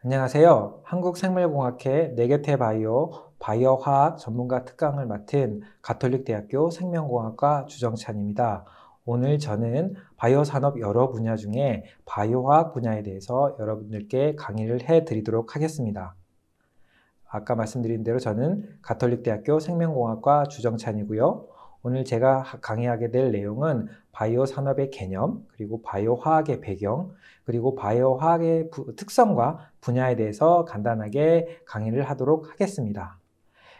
안녕하세요. 한국생물공학회 내계태 바이오 화학 전문가 특강을 맡은 가톨릭대학교 생명공학과 주정찬입니다. 오늘 저는 바이오 산업 여러 분야 중에 바이오 화학 분야에 대해서 여러분들께 강의를 해드리도록 하겠습니다. 아까 말씀드린 대로 저는 가톨릭대학교 생명공학과 주정찬이고요. 오늘 제가 강의하게 될 내용은 바이오 산업의 개념, 그리고 바이오 화학의 배경, 그리고 바이오 화학의 특성과 분야에 대해서 간단하게 강의를 하도록 하겠습니다.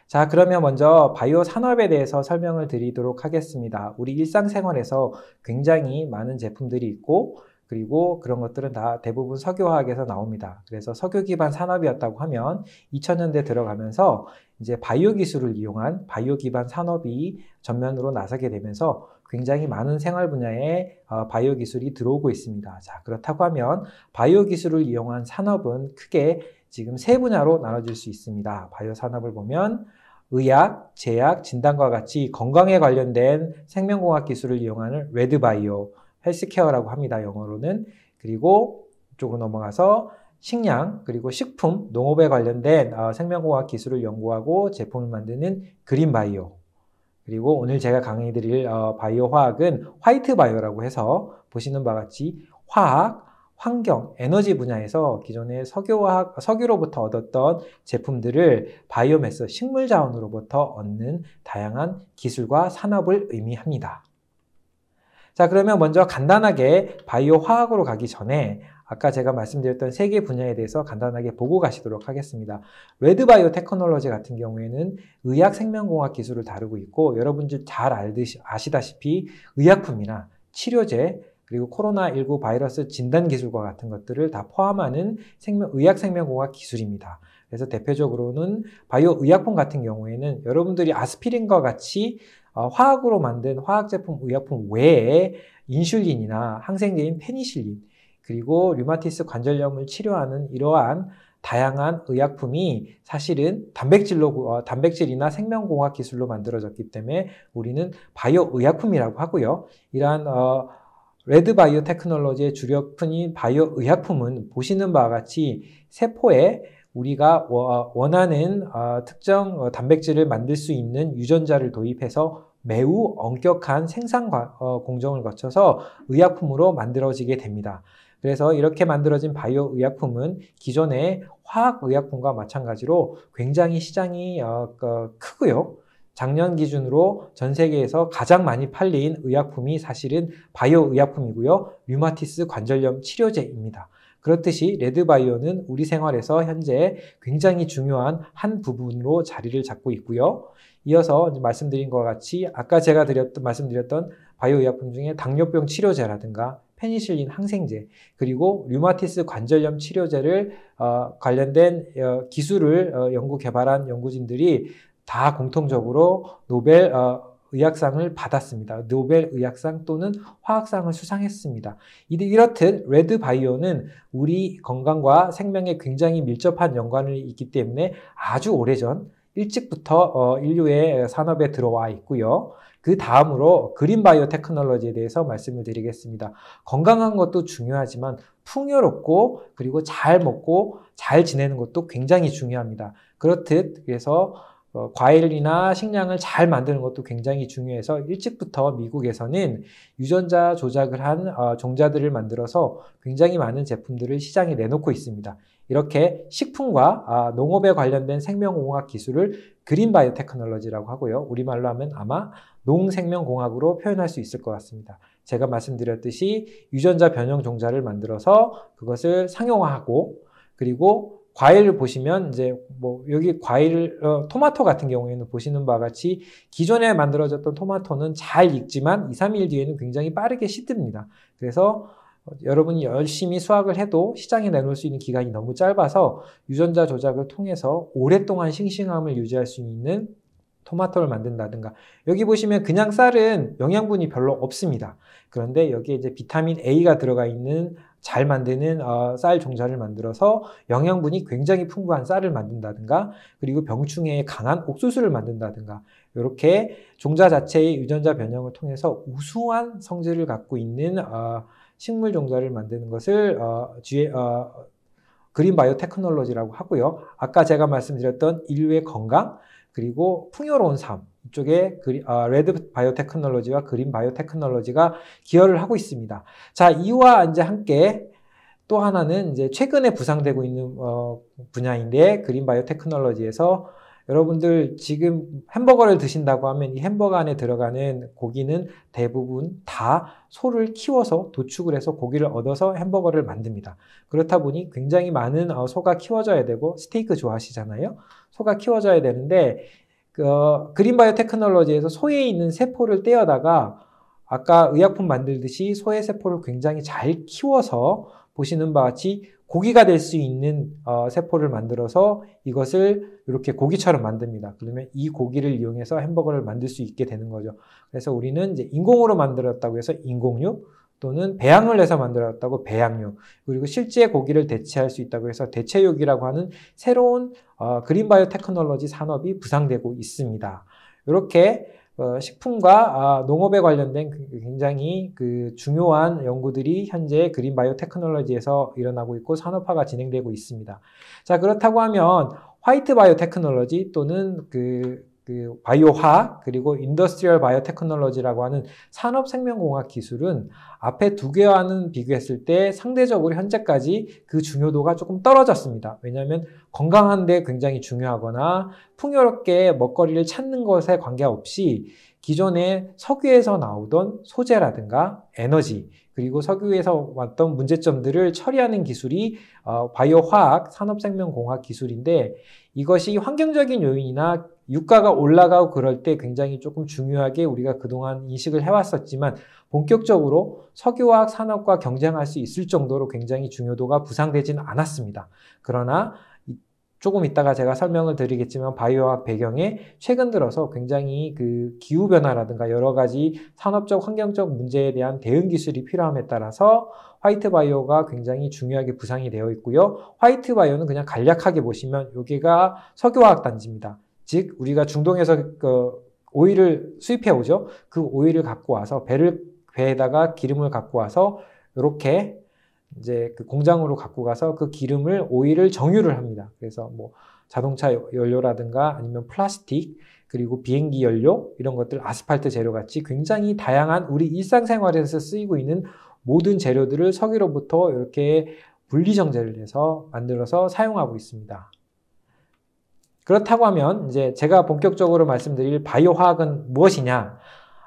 자, 그러면 먼저 바이오 산업에 대해서 설명을 드리도록 하겠습니다. 우리 일상생활에서 굉장히 많은 제품들이 있고, 그리고 그런 것들은 다 대부분 석유화학에서 나옵니다. 그래서 석유 기반 산업이었다고 하면 2000년대 들어가면서 이제 바이오 기술을 이용한 바이오 기반 산업이 전면으로 나서게 되면서 굉장히 많은 생활 분야에 바이오 기술이 들어오고 있습니다. 자, 그렇다고 하면 바이오 기술을 이용한 산업은 크게 지금 세 분야로 나눠질 수 있습니다. 바이오 산업을 보면 의학, 제약, 진단과 같이 건강에 관련된 생명공학 기술을 이용하는 레드바이오, 헬스케어라고 합니다. 영어로는. 그리고 이쪽으로 넘어가서 식량, 그리고 식품, 농업에 관련된 생명공학 기술을 연구하고 제품을 만드는 그린바이오. 그리고 오늘 제가 강의 드릴 바이오 화학은 화이트 바이오라고 해서 보시는 바와 같이 화학, 환경, 에너지 분야에서 기존의 석유로부터 얻었던 제품들을 바이오매스, 식물 자원으로부터 얻는 다양한 기술과 산업을 의미합니다. 자, 그러면 먼저 간단하게 바이오 화학으로 가기 전에 아까 제가 말씀드렸던 세 개 분야에 대해서 간단하게 보고 가시도록 하겠습니다. 레드바이오 테크놀로지 같은 경우에는 의학 생명공학 기술을 다루고 있고, 여러분들 잘 아시다시피 의약품이나 치료제, 그리고 코로나19 바이러스 진단 기술과 같은 것들을 다 포함하는 의학 생명공학 기술입니다. 그래서 대표적으로는 바이오 의약품 같은 경우에는 여러분들이 아스피린과 같이 화학으로 만든 화학제품, 의약품 외에 인슐린이나 항생제인 페니실린, 그리고 류마티스 관절염을 치료하는 이러한 다양한 의약품이 사실은 단백질이나 생명공학 기술로 만들어졌기 때문에 우리는 바이오 의약품이라고 하고요. 이러한 레드바이오 테크놀로지의 주력품인 바이오 의약품은 보시는 바와 같이 세포에 우리가 원하는 특정 단백질을 만들 수 있는 유전자를 도입해서 매우 엄격한 생산 공정을 거쳐서 의약품으로 만들어지게 됩니다. 그래서 이렇게 만들어진 바이오 의약품은 기존의 화학 의약품과 마찬가지로 굉장히 시장이 크고요. 작년 기준으로 전 세계에서 가장 많이 팔린 의약품이 사실은 바이오 의약품이고요. 류마티스 관절염 치료제입니다. 그렇듯이 레드바이오는 우리 생활에서 현재 굉장히 중요한 한 부분으로 자리를 잡고 있고요. 이어서 말씀드린 것과 같이 아까 제가 말씀드렸던 바이오 의약품 중에 당뇨병 치료제라든가 페니실린 항생제, 그리고 류마티스 관절염 치료제를 관련된 기술을 연구 개발한 연구진들이 다 공통적으로 노벨 의학상을 받았습니다. 노벨 의학상 또는 화학상을 수상했습니다. 이렇듯 레드바이오는 우리 건강과 생명에 굉장히 밀접한 연관이 있기 때문에 아주 오래전 일찍부터 인류의 산업에 들어와 있고요. 그 다음으로 그린바이오 테크놀로지에 대해서 말씀을 드리겠습니다. 건강한 것도 중요하지만 풍요롭고 그리고 잘 먹고 잘 지내는 것도 굉장히 중요합니다. 그렇듯 그래서 과일이나 식량을 잘 만드는 것도 굉장히 중요해서 일찍부터 미국에서는 유전자 조작을 한 종자들을 만들어서 굉장히 많은 제품들을 시장에 내놓고 있습니다. 이렇게 식품과 농업에 관련된 생명공학 기술을 그린바이오 테크놀로지라고 하고요. 우리말로 하면 아마 농생명공학으로 표현할 수 있을 것 같습니다. 제가 말씀드렸듯이 유전자 변형 종자를 만들어서 그것을 상용화하고, 그리고 과일을 보시면 이제 여기 과일 토마토 같은 경우에는 보시는 바와 같이 기존에 만들어졌던 토마토는 잘 익지만 2, 3일 뒤에는 굉장히 빠르게 시듭니다. 그래서 여러분이 열심히 수확을 해도 시장에 내놓을 수 있는 기간이 너무 짧아서 유전자 조작을 통해서 오랫동안 싱싱함을 유지할 수 있는 토마토를 만든다든가, 여기 보시면 그냥 쌀은 영양분이 별로 없습니다. 그런데 여기에 이제 비타민 A가 들어가 있는 잘 만드는 쌀 종자를 만들어서 영양분이 굉장히 풍부한 쌀을 만든다든가, 그리고 병충해에 강한 옥수수를 만든다든가, 이렇게 종자 자체의 유전자 변형을 통해서 우수한 성질을 갖고 있는 식물 종자를 만드는 것을 그린 바이오 테크놀로지라고 하고요. 아까 제가 말씀드렸던 인류의 건강 그리고 풍요로운 삶 이쪽에 레드 바이오 테크놀로지와 그린 바이오 테크놀로지가 기여를 하고 있습니다. 자, 이와 이제 함께 또 하나는 이제 최근에 부상되고 있는 분야인데 그린 바이오 테크놀로지에서 여러분들 지금 햄버거를 드신다고 하면 이 햄버거 안에 들어가는 고기는 대부분 다 소를 키워서 도축을 해서 고기를 얻어서 햄버거를 만듭니다. 그렇다 보니 굉장히 많은 소가 키워져야 되고 스테이크 좋아하시잖아요. 소가 키워져야 되는데 그린 바이오 테크놀로지에서 소에 있는 세포를 떼어다가 아까 의약품 만들듯이 소의 세포를 굉장히 잘 키워서 보시는 바와 같이 고기가 될 수 있는 세포를 만들어서 이것을 이렇게 고기처럼 만듭니다. 그러면 이 고기를 이용해서 햄버거를 만들 수 있게 되는 거죠. 그래서 우리는 이제 인공으로 만들었다고 해서 인공육 또는 배양을 해서 만들었다고 배양육 그리고 실제 고기를 대체할 수 있다고 해서 대체육이라고 하는 새로운 그린 바이오 테크놀로지 산업이 부상되고 있습니다. 이렇게 식품과 농업에 관련된 굉장히 중요한 연구들이 현재 그린 바이오 테크놀로지에서 일어나고 있고 산업화가 진행되고 있습니다. 자, 그렇다고 하면 화이트 바이오 테크놀로지 또는 바이오 화학 그리고 인더스트리얼 바이오 테크놀로지라고 하는 산업 생명공학 기술은 앞에 두 개와는 비교했을 때 상대적으로 현재까지 그 중요도가 조금 떨어졌습니다. 왜냐하면 건강한데 굉장히 중요하거나 풍요롭게 먹거리를 찾는 것에 관계없이 기존에 석유에서 나오던 소재라든가 에너지 그리고 석유에서 왔던 문제점들을 처리하는 기술이 바이오 화학, 산업생명공학 기술인데 이것이 환경적인 요인이나 유가가 올라가고 그럴 때 굉장히 조금 중요하게 우리가 그동안 인식을 해왔었지만 본격적으로 석유화학 산업과 경쟁할 수 있을 정도로 굉장히 중요도가 부상되지는 않았습니다. 그러나 조금 이따가 제가 설명을 드리겠지만 바이오화학 배경에 최근 들어서 굉장히 기후변화라든가 여러 가지 산업적, 환경적 문제에 대한 대응 기술이 필요함에 따라서 화이트 바이오가 굉장히 중요하게 부상이 되어 있고요. 화이트 바이오는 그냥 간략하게 보시면 여기가 석유화학 단지입니다. 즉 우리가 중동에서 오일을 수입해 오죠. 그 오일을 갖고 와서 배에다가 기름을 갖고 와서 이렇게 이제 공장으로 갖고 가서 그 기름을 오일을 정유를 합니다. 그래서 뭐 자동차 연료라든가 아니면 플라스틱 그리고 비행기 연료 이런 것들 아스팔트 재료 같이 굉장히 다양한 우리 일상생활에서 쓰이고 있는 모든 재료들을 석유로부터 이렇게 분리정제를 해서 만들어서 사용하고 있습니다. 그렇다고 하면 이제 제가 본격적으로 말씀드릴 바이오 화학은 무엇이냐?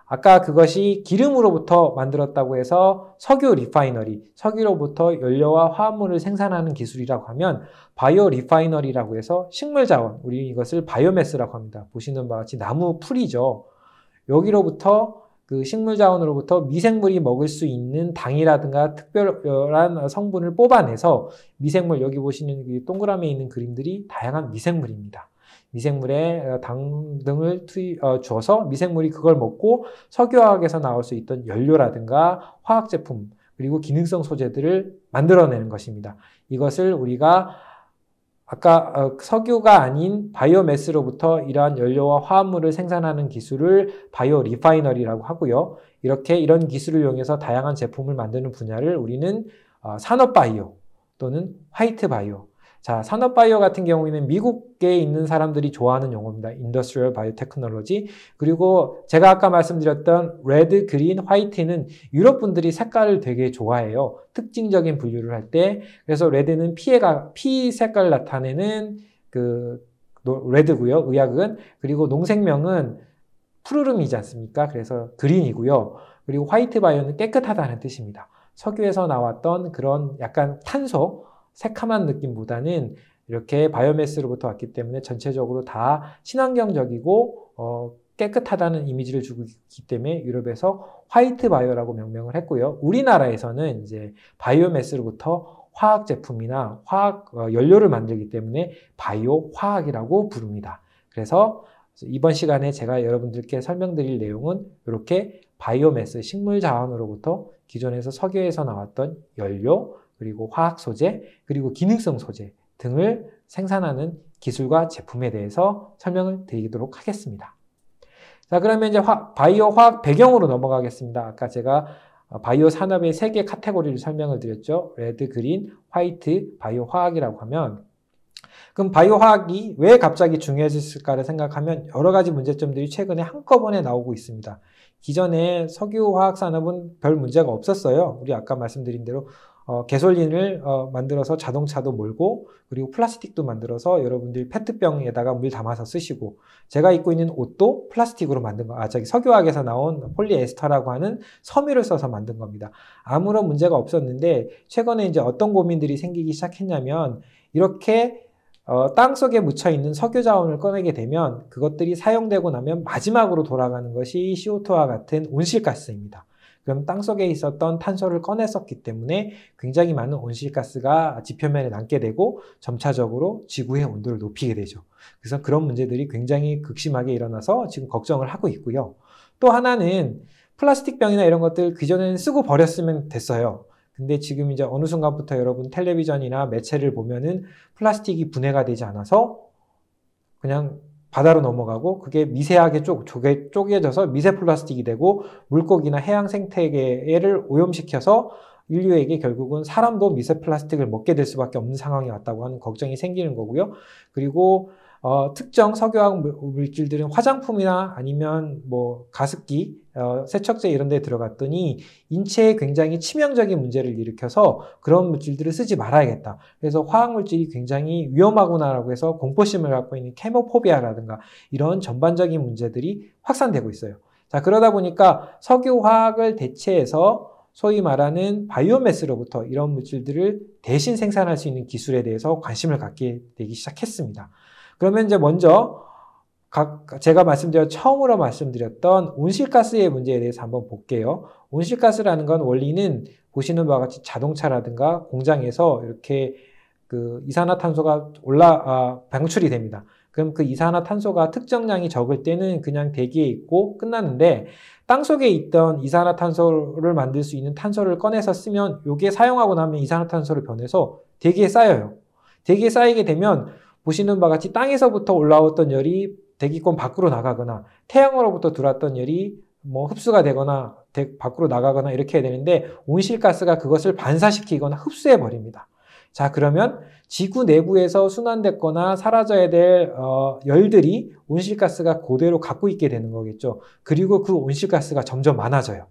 아까 그것이 기름으로부터 만들었다고 해서 석유 리파이너리, 석유로부터 연료와 화합물을 생산하는 기술이라고 하면 바이오 리파이너리라고 해서 식물자원, 우리 이것을 바이오매스라고 합니다. 보시는 바와 같이 나무 풀이죠. 여기로부터 그 식물자원으로부터 미생물이 먹을 수 있는 당이라든가 특별한 성분을 뽑아내서 미생물, 여기 보시는 동그라미에 있는 그림들이 다양한 미생물입니다. 미생물에 당 등을 줘서 미생물이 그걸 먹고 석유화학에서 나올 수 있던 연료라든가 화학제품 그리고 기능성 소재들을 만들어내는 것입니다. 이것을 우리가 아까 석유가 아닌 바이오매스로부터 이러한 연료와 화합물을 생산하는 기술을 바이오 리파이너리라고 하고요. 이렇게 이런 기술을 이용해서 다양한 제품을 만드는 분야를 우리는 산업바이오 또는 화이트 바이오. 자, 산업바이오 같은 경우에는 미국에 있는 사람들이 좋아하는 용어입니다. 인더스트리얼 바이오 테크놀로지. 그리고 제가 아까 말씀드렸던 레드, 그린, 화이트는 유럽 분들이 색깔을 되게 좋아해요. 특징적인 분류를 할 때. 그래서 레드는 피 색깔을 나타내는 레드고요. 의약은. 그리고 농생명은 푸르름이지 않습니까? 그래서 그린이고요. 그리고 화이트 바이오는 깨끗하다는 뜻입니다. 석유에서 나왔던 그런 약간 탄소, 새카만 느낌보다는 이렇게 바이오매스로부터 왔기 때문에 전체적으로 다 친환경적이고 깨끗하다는 이미지를 주고 있기 때문에 유럽에서 화이트 바이오라고 명명을 했고요. 우리나라에서는 이제 바이오매스로부터 화학 제품이나 화학 연료를 만들기 때문에 바이오 화학이라고 부릅니다. 그래서 이번 시간에 제가 여러분들께 설명드릴 내용은 이렇게 바이오매스, 식물 자원으로부터 기존에서 석유에서 나왔던 연료, 그리고 화학 소재, 그리고 기능성 소재 등을 생산하는 기술과 제품에 대해서 설명을 드리도록 하겠습니다. 자, 그러면 이제 바이오 화학 배경으로 넘어가겠습니다. 아까 제가 바이오 산업의 3개 카테고리를 설명을 드렸죠. 레드, 그린, 화이트, 바이오 화학이라고 하면, 그럼 바이오 화학이 왜 갑자기 중요해졌을까를 생각하면 여러 가지 문제점들이 최근에 한꺼번에 나오고 있습니다. 기존에 석유 화학 산업은 별 문제가 없었어요. 우리 아까 말씀드린 대로 가솔린을 만들어서 자동차도 몰고, 그리고 플라스틱도 만들어서 여러분들 페트병에다가 물 담아서 쓰시고, 제가 입고 있는 옷도 플라스틱으로 만든 거, 석유화학에서 나온 폴리에스터라고 하는 섬유를 써서 만든 겁니다. 아무런 문제가 없었는데 최근에 이제 어떤 고민들이 생기기 시작했냐면, 이렇게 땅 속에 묻혀 있는 석유 자원을 꺼내게 되면 그것들이 사용되고 나면 마지막으로 돌아가는 것이 CO2와 같은 온실가스입니다. 그럼 땅 속에 있었던 탄소를 꺼냈었기 때문에 굉장히 많은 온실가스가 지표면에 남게 되고 점차적으로 지구의 온도를 높이게 되죠. 그래서 그런 문제들이 굉장히 극심하게 일어나서 지금 걱정을 하고 있고요. 또 하나는 플라스틱 병이나 이런 것들 그전에는 쓰고 버렸으면 됐어요. 근데 지금 이제 어느 순간부터 여러분 텔레비전이나 매체를 보면은 플라스틱이 분해가 되지 않아서 그냥 바다로 넘어가고 그게 미세하게 쪼개져서 미세 플라스틱이 되고 물고기나 해양 생태계를 오염시켜서 인류에게 결국은 사람도 미세 플라스틱을 먹게 될 수밖에 없는 상황이 왔다고 하는 걱정이 생기는 거고요. 그리고 특정 석유화학 물질들은 화장품이나 아니면 뭐 가습기, 세척제 이런 데 들어갔더니 인체에 굉장히 치명적인 문제를 일으켜서 그런 물질들을 쓰지 말아야겠다. 그래서 화학 물질이 굉장히 위험하구나라고 해서 공포심을 갖고 있는 케모포비아라든가 이런 전반적인 문제들이 확산되고 있어요. 자, 그러다 보니까 석유화학을 대체해서 소위 말하는 바이오매스로부터 이런 물질들을 대신 생산할 수 있는 기술에 대해서 관심을 갖게 되기 시작했습니다. 그러면 이제 먼저 제가 처음으로 말씀드렸던 온실가스의 문제에 대해서 한번 볼게요. 온실가스라는 건 원리는 보시는 바와 같이 자동차라든가 공장에서 이렇게 그 이산화탄소가 방출이 됩니다. 그럼 그 이산화탄소가 특정량이 적을 때는 그냥 대기에 있고 끝나는데 땅속에 있던 이산화탄소를 만들 수 있는 탄소를 꺼내서 쓰면 이게 사용하고 나면 이산화탄소로 변해서 대기에 쌓여요. 대기에 쌓이게 되면 보시는 바와 같이 땅에서부터 올라왔던 열이 대기권 밖으로 나가거나 태양으로부터 들어왔던 열이 뭐 흡수가 되거나 밖으로 나가거나 이렇게 해야 되는데 온실가스가 그것을 반사시키거나 흡수해 버립니다. 자, 그러면 지구 내부에서 순환됐거나 사라져야 될 열들이 온실가스가 그대로 갖고 있게 되는 거겠죠. 그리고 그 온실가스가 점점 많아져요.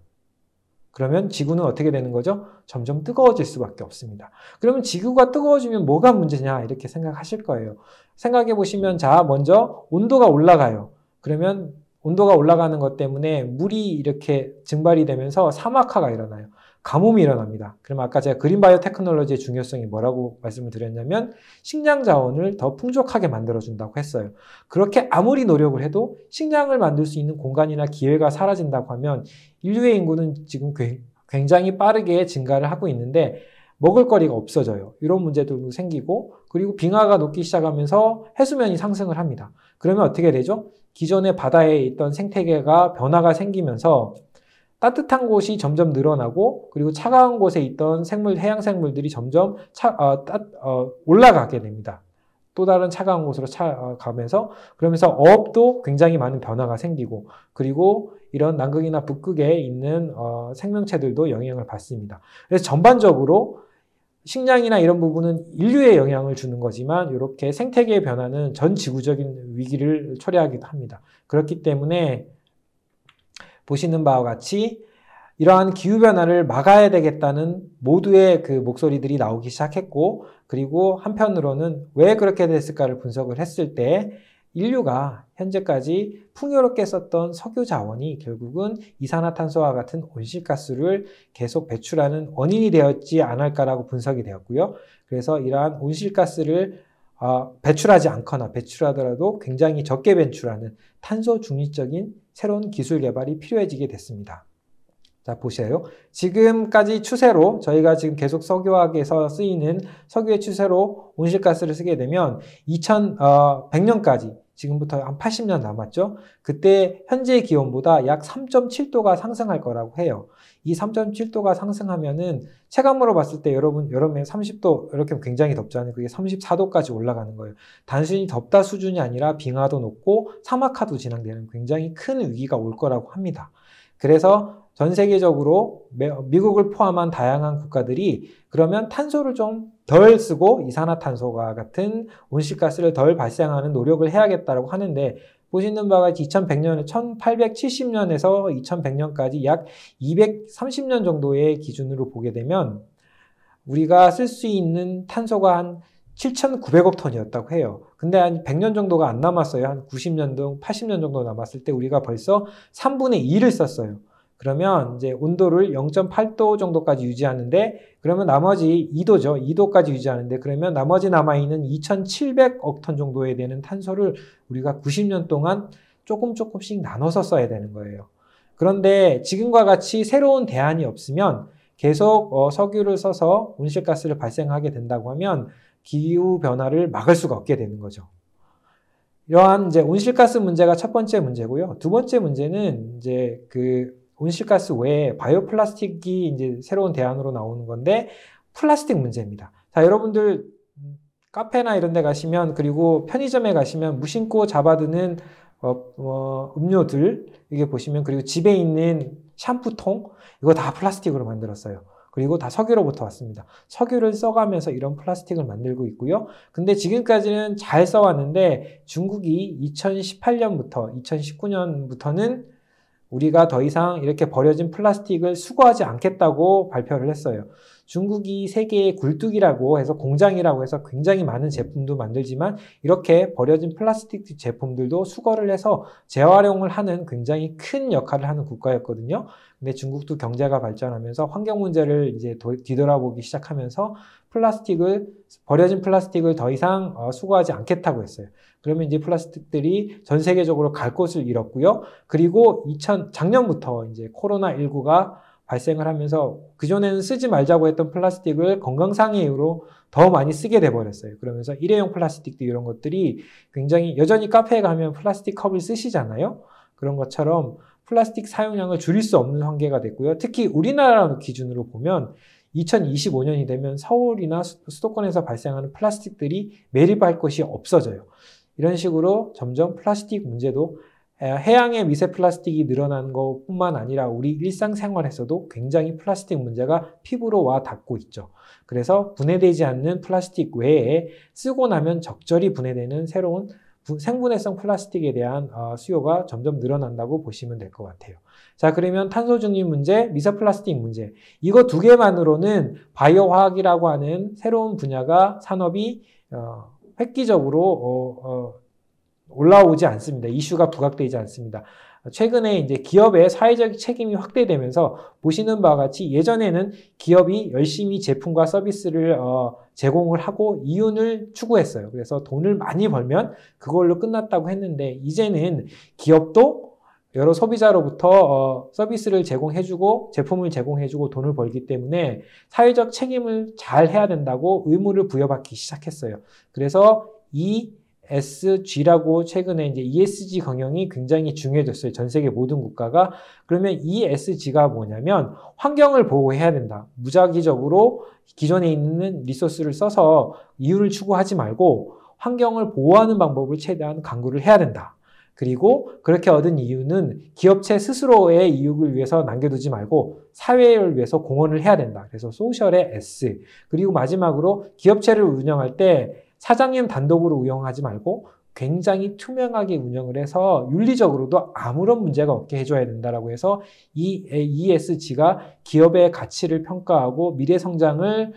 그러면 지구는 어떻게 되는 거죠? 점점 뜨거워질 수밖에 없습니다. 그러면 지구가 뜨거워지면 뭐가 문제냐 이렇게 생각하실 거예요. 생각해 보시면 자, 먼저 온도가 올라가요. 그러면 온도가 올라가는 것 때문에 물이 이렇게 증발이 되면서 사막화가 일어나요. 가뭄이 일어납니다. 그럼 아까 제가 그린바이오 테크놀로지의 중요성이 뭐라고 말씀을 드렸냐면 식량 자원을 더 풍족하게 만들어준다고 했어요. 그렇게 아무리 노력을 해도 식량을 만들 수 있는 공간이나 기회가 사라진다고 하면 인류의 인구는 지금 굉장히 빠르게 증가를 하고 있는데 먹을 거리가 없어져요. 이런 문제들도 생기고 그리고 빙하가 녹기 시작하면서 해수면이 상승을 합니다. 그러면 어떻게 되죠? 기존의 바다에 있던 생태계가 변화가 생기면서 따뜻한 곳이 점점 늘어나고 그리고 차가운 곳에 있던 해양 생물들이 점점 올라가게 됩니다. 또 다른 차가운 곳으로 가면서 그러면서 어업도 굉장히 많은 변화가 생기고 그리고 이런 남극이나 북극에 있는 생명체들도 영향을 받습니다. 그래서 전반적으로 식량이나 이런 부분은 인류에 영향을 주는 거지만 이렇게 생태계의 변화는 전 지구적인 위기를 초래하기도 합니다. 그렇기 때문에 보시는 바와 같이 이러한 기후변화를 막아야 되겠다는 모두의 그 목소리들이 나오기 시작했고 그리고 한편으로는 왜 그렇게 됐을까를 분석을 했을 때 인류가 현재까지 풍요롭게 썼던 석유 자원이 결국은 이산화탄소와 같은 온실가스를 계속 배출하는 원인이 되었지 않을까라고 분석이 되었고요. 그래서 이러한 온실가스를 배출하지 않거나 배출하더라도 굉장히 적게 배출하는 탄소 중립적인 새로운 기술 개발이 필요해지게 됐습니다. 자, 보세요. 지금까지 추세로 저희가 지금 계속 석유화학에서 쓰이는 석유의 추세로 온실가스를 쓰게 되면 2100년까지 지금부터 한 80년 남았죠. 그때 현재의 기온보다 약 3.7도가 상승할 거라고 해요. 이 3.7도가 상승하면은 체감으로 봤을 때 여름에 30도 이렇게 굉장히 덥잖아요. 그게 34도까지 올라가는 거예요. 단순히 덥다 수준이 아니라 빙하도 녹고 사막화도 진행되는 굉장히 큰 위기가 올 거라고 합니다. 그래서 전 세계적으로 미국을 포함한 다양한 국가들이 그러면 탄소를 좀 덜 쓰고 이산화탄소와 같은 온실가스를 덜 발생하는 노력을 해야겠다고 하는데 보시는 바와 같이 2100년에 1870년에서 2100년까지 약 230년 정도의 기준으로 보게 되면 우리가 쓸 수 있는 탄소가 한 7,900억 톤이었다고 해요. 근데 한 100년 정도가 안 남았어요. 한 90년도, 80년 정도 남았을 때 우리가 벌써 3분의 2를 썼어요. 그러면 이제 온도를 0.8도 정도까지 유지하는데 그러면 나머지 2도죠. 2도까지 유지하는데 그러면 나머지 남아있는 2,700억 톤 정도에 되는 탄소를 우리가 90년 동안 조금씩 나눠서 써야 되는 거예요. 그런데 지금과 같이 새로운 대안이 없으면 계속 석유를 써서 온실가스를 발생하게 된다고 하면 기후 변화를 막을 수가 없게 되는 거죠. 이러한 이제 온실가스 문제가 첫 번째 문제고요. 두 번째 문제는 이제 그 온실가스 외에 바이오 플라스틱이 이제 새로운 대안으로 나오는 건데 플라스틱 문제입니다. 자, 여러분들 카페나 이런 데 가시면 그리고 편의점에 가시면 무심코 잡아드는 음료들 이게 보시면 그리고 집에 있는 샴푸통 이거 다 플라스틱으로 만들었어요. 그리고 다 석유로부터 왔습니다. 석유를 써가면서 이런 플라스틱을 만들고 있고요. 근데 지금까지는 잘 써왔는데 중국이 2018년부터 2019년부터는 우리가 더 이상 이렇게 버려진 플라스틱을 수거하지 않겠다고 발표를 했어요. 중국이 세계의 굴뚝이라고 해서 공장이라고 해서 굉장히 많은 제품도 만들지만 이렇게 버려진 플라스틱 제품들도 수거를 해서 재활용을 하는 굉장히 큰 역할을 하는 국가였거든요. 근데 중국도 경제가 발전하면서 환경 문제를 이제 뒤돌아보기 시작하면서 버려진 플라스틱을 더 이상 수거하지 않겠다고 했어요. 그러면 이제 플라스틱들이 전 세계적으로 갈 곳을 잃었고요. 그리고 작년부터 이제 코로나19가 발생을 하면서 그전에는 쓰지 말자고 했던 플라스틱을 건강상의 이유로 더 많이 쓰게 돼버렸어요. 그러면서 일회용 플라스틱도 이런 것들이 굉장히 여전히 카페에 가면 플라스틱 컵을 쓰시잖아요. 그런 것처럼 플라스틱 사용량을 줄일 수 없는 한계가 됐고요. 특히 우리나라 기준으로 보면 2025년이 되면 서울이나 수도권에서 발생하는 플라스틱들이 매립할 곳이 없어져요. 이런 식으로 점점 플라스틱 문제도 해양의 미세 플라스틱이 늘어나는 것뿐만 아니라 우리 일상생활에서도 굉장히 플라스틱 문제가 피부로 와 닿고 있죠. 그래서 분해되지 않는 플라스틱 외에 쓰고 나면 적절히 분해되는 새로운 생분해성 플라스틱에 대한 수요가 점점 늘어난다고 보시면 될 것 같아요. 자, 그러면 탄소 중립 문제, 미세 플라스틱 문제 이거 두 개만으로는 바이오 화학이라고 하는 새로운 분야가 산업이 획기적으로 올라오지 않습니다. 이슈가 부각되지 않습니다. 최근에 이제 기업의 사회적 책임이 확대되면서 보시는 바와 같이 예전에는 기업이 열심히 제품과 서비스를 제공을 하고 이윤을 추구했어요. 그래서 돈을 많이 벌면 그걸로 끝났다고 했는데 이제는 기업도 여러 소비자로부터 서비스를 제공해주고 제품을 제공해주고 돈을 벌기 때문에 사회적 책임을 잘 해야 된다고 의무를 부여받기 시작했어요. 그래서 ESG라고 최근에 이제 ESG 경영이 굉장히 중요해졌어요. 전 세계 모든 국가가. 그러면 ESG가 뭐냐면 환경을 보호해야 된다. 무작위적으로 기존에 있는 리소스를 써서 이윤을 추구하지 말고 환경을 보호하는 방법을 최대한 강구를 해야 된다. 그리고 그렇게 얻은 이유는 기업체 스스로의 이익을 위해서 남겨두지 말고 사회를 위해서 공헌을 해야 된다. 그래서 소셜의 S. 그리고 마지막으로 기업체를 운영할 때 사장님 단독으로 운영하지 말고 굉장히 투명하게 운영을 해서 윤리적으로도 아무런 문제가 없게 해줘야 된다라고 해서 이 ESG가 기업의 가치를 평가하고 미래 성장을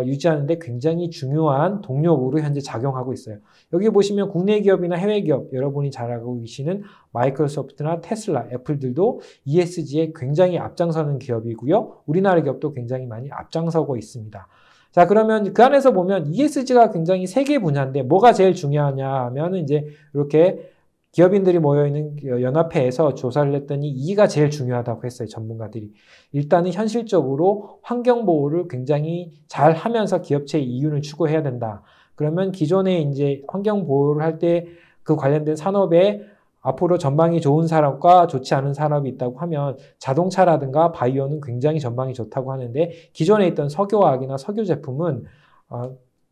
유지하는 데 굉장히 중요한 동력으로 현재 작용하고 있어요. 여기 보시면 국내 기업이나 해외 기업 여러분이 잘 알고 계시는 마이크로소프트나 테슬라, 애플들도 ESG에 굉장히 앞장서는 기업이고요. 우리나라 기업도 굉장히 많이 앞장서고 있습니다. 자, 그러면 그 안에서 보면 ESG가 굉장히 세계 분야인데 뭐가 제일 중요하냐 하면 이제 이렇게 기업인들이 모여있는 연합회에서 조사를 했더니 E가 제일 중요하다고 했어요. 전문가들이. 일단은 현실적으로 환경보호를 굉장히 잘 하면서 기업체의 이윤을 추구해야 된다. 그러면 기존에 이제 환경보호를 할 때 그 관련된 산업에 앞으로 전망이 좋은 산업과 좋지 않은 산업이 있다고 하면 자동차라든가 바이오는 굉장히 전망이 좋다고 하는데 기존에 있던 석유화학이나 석유 제품은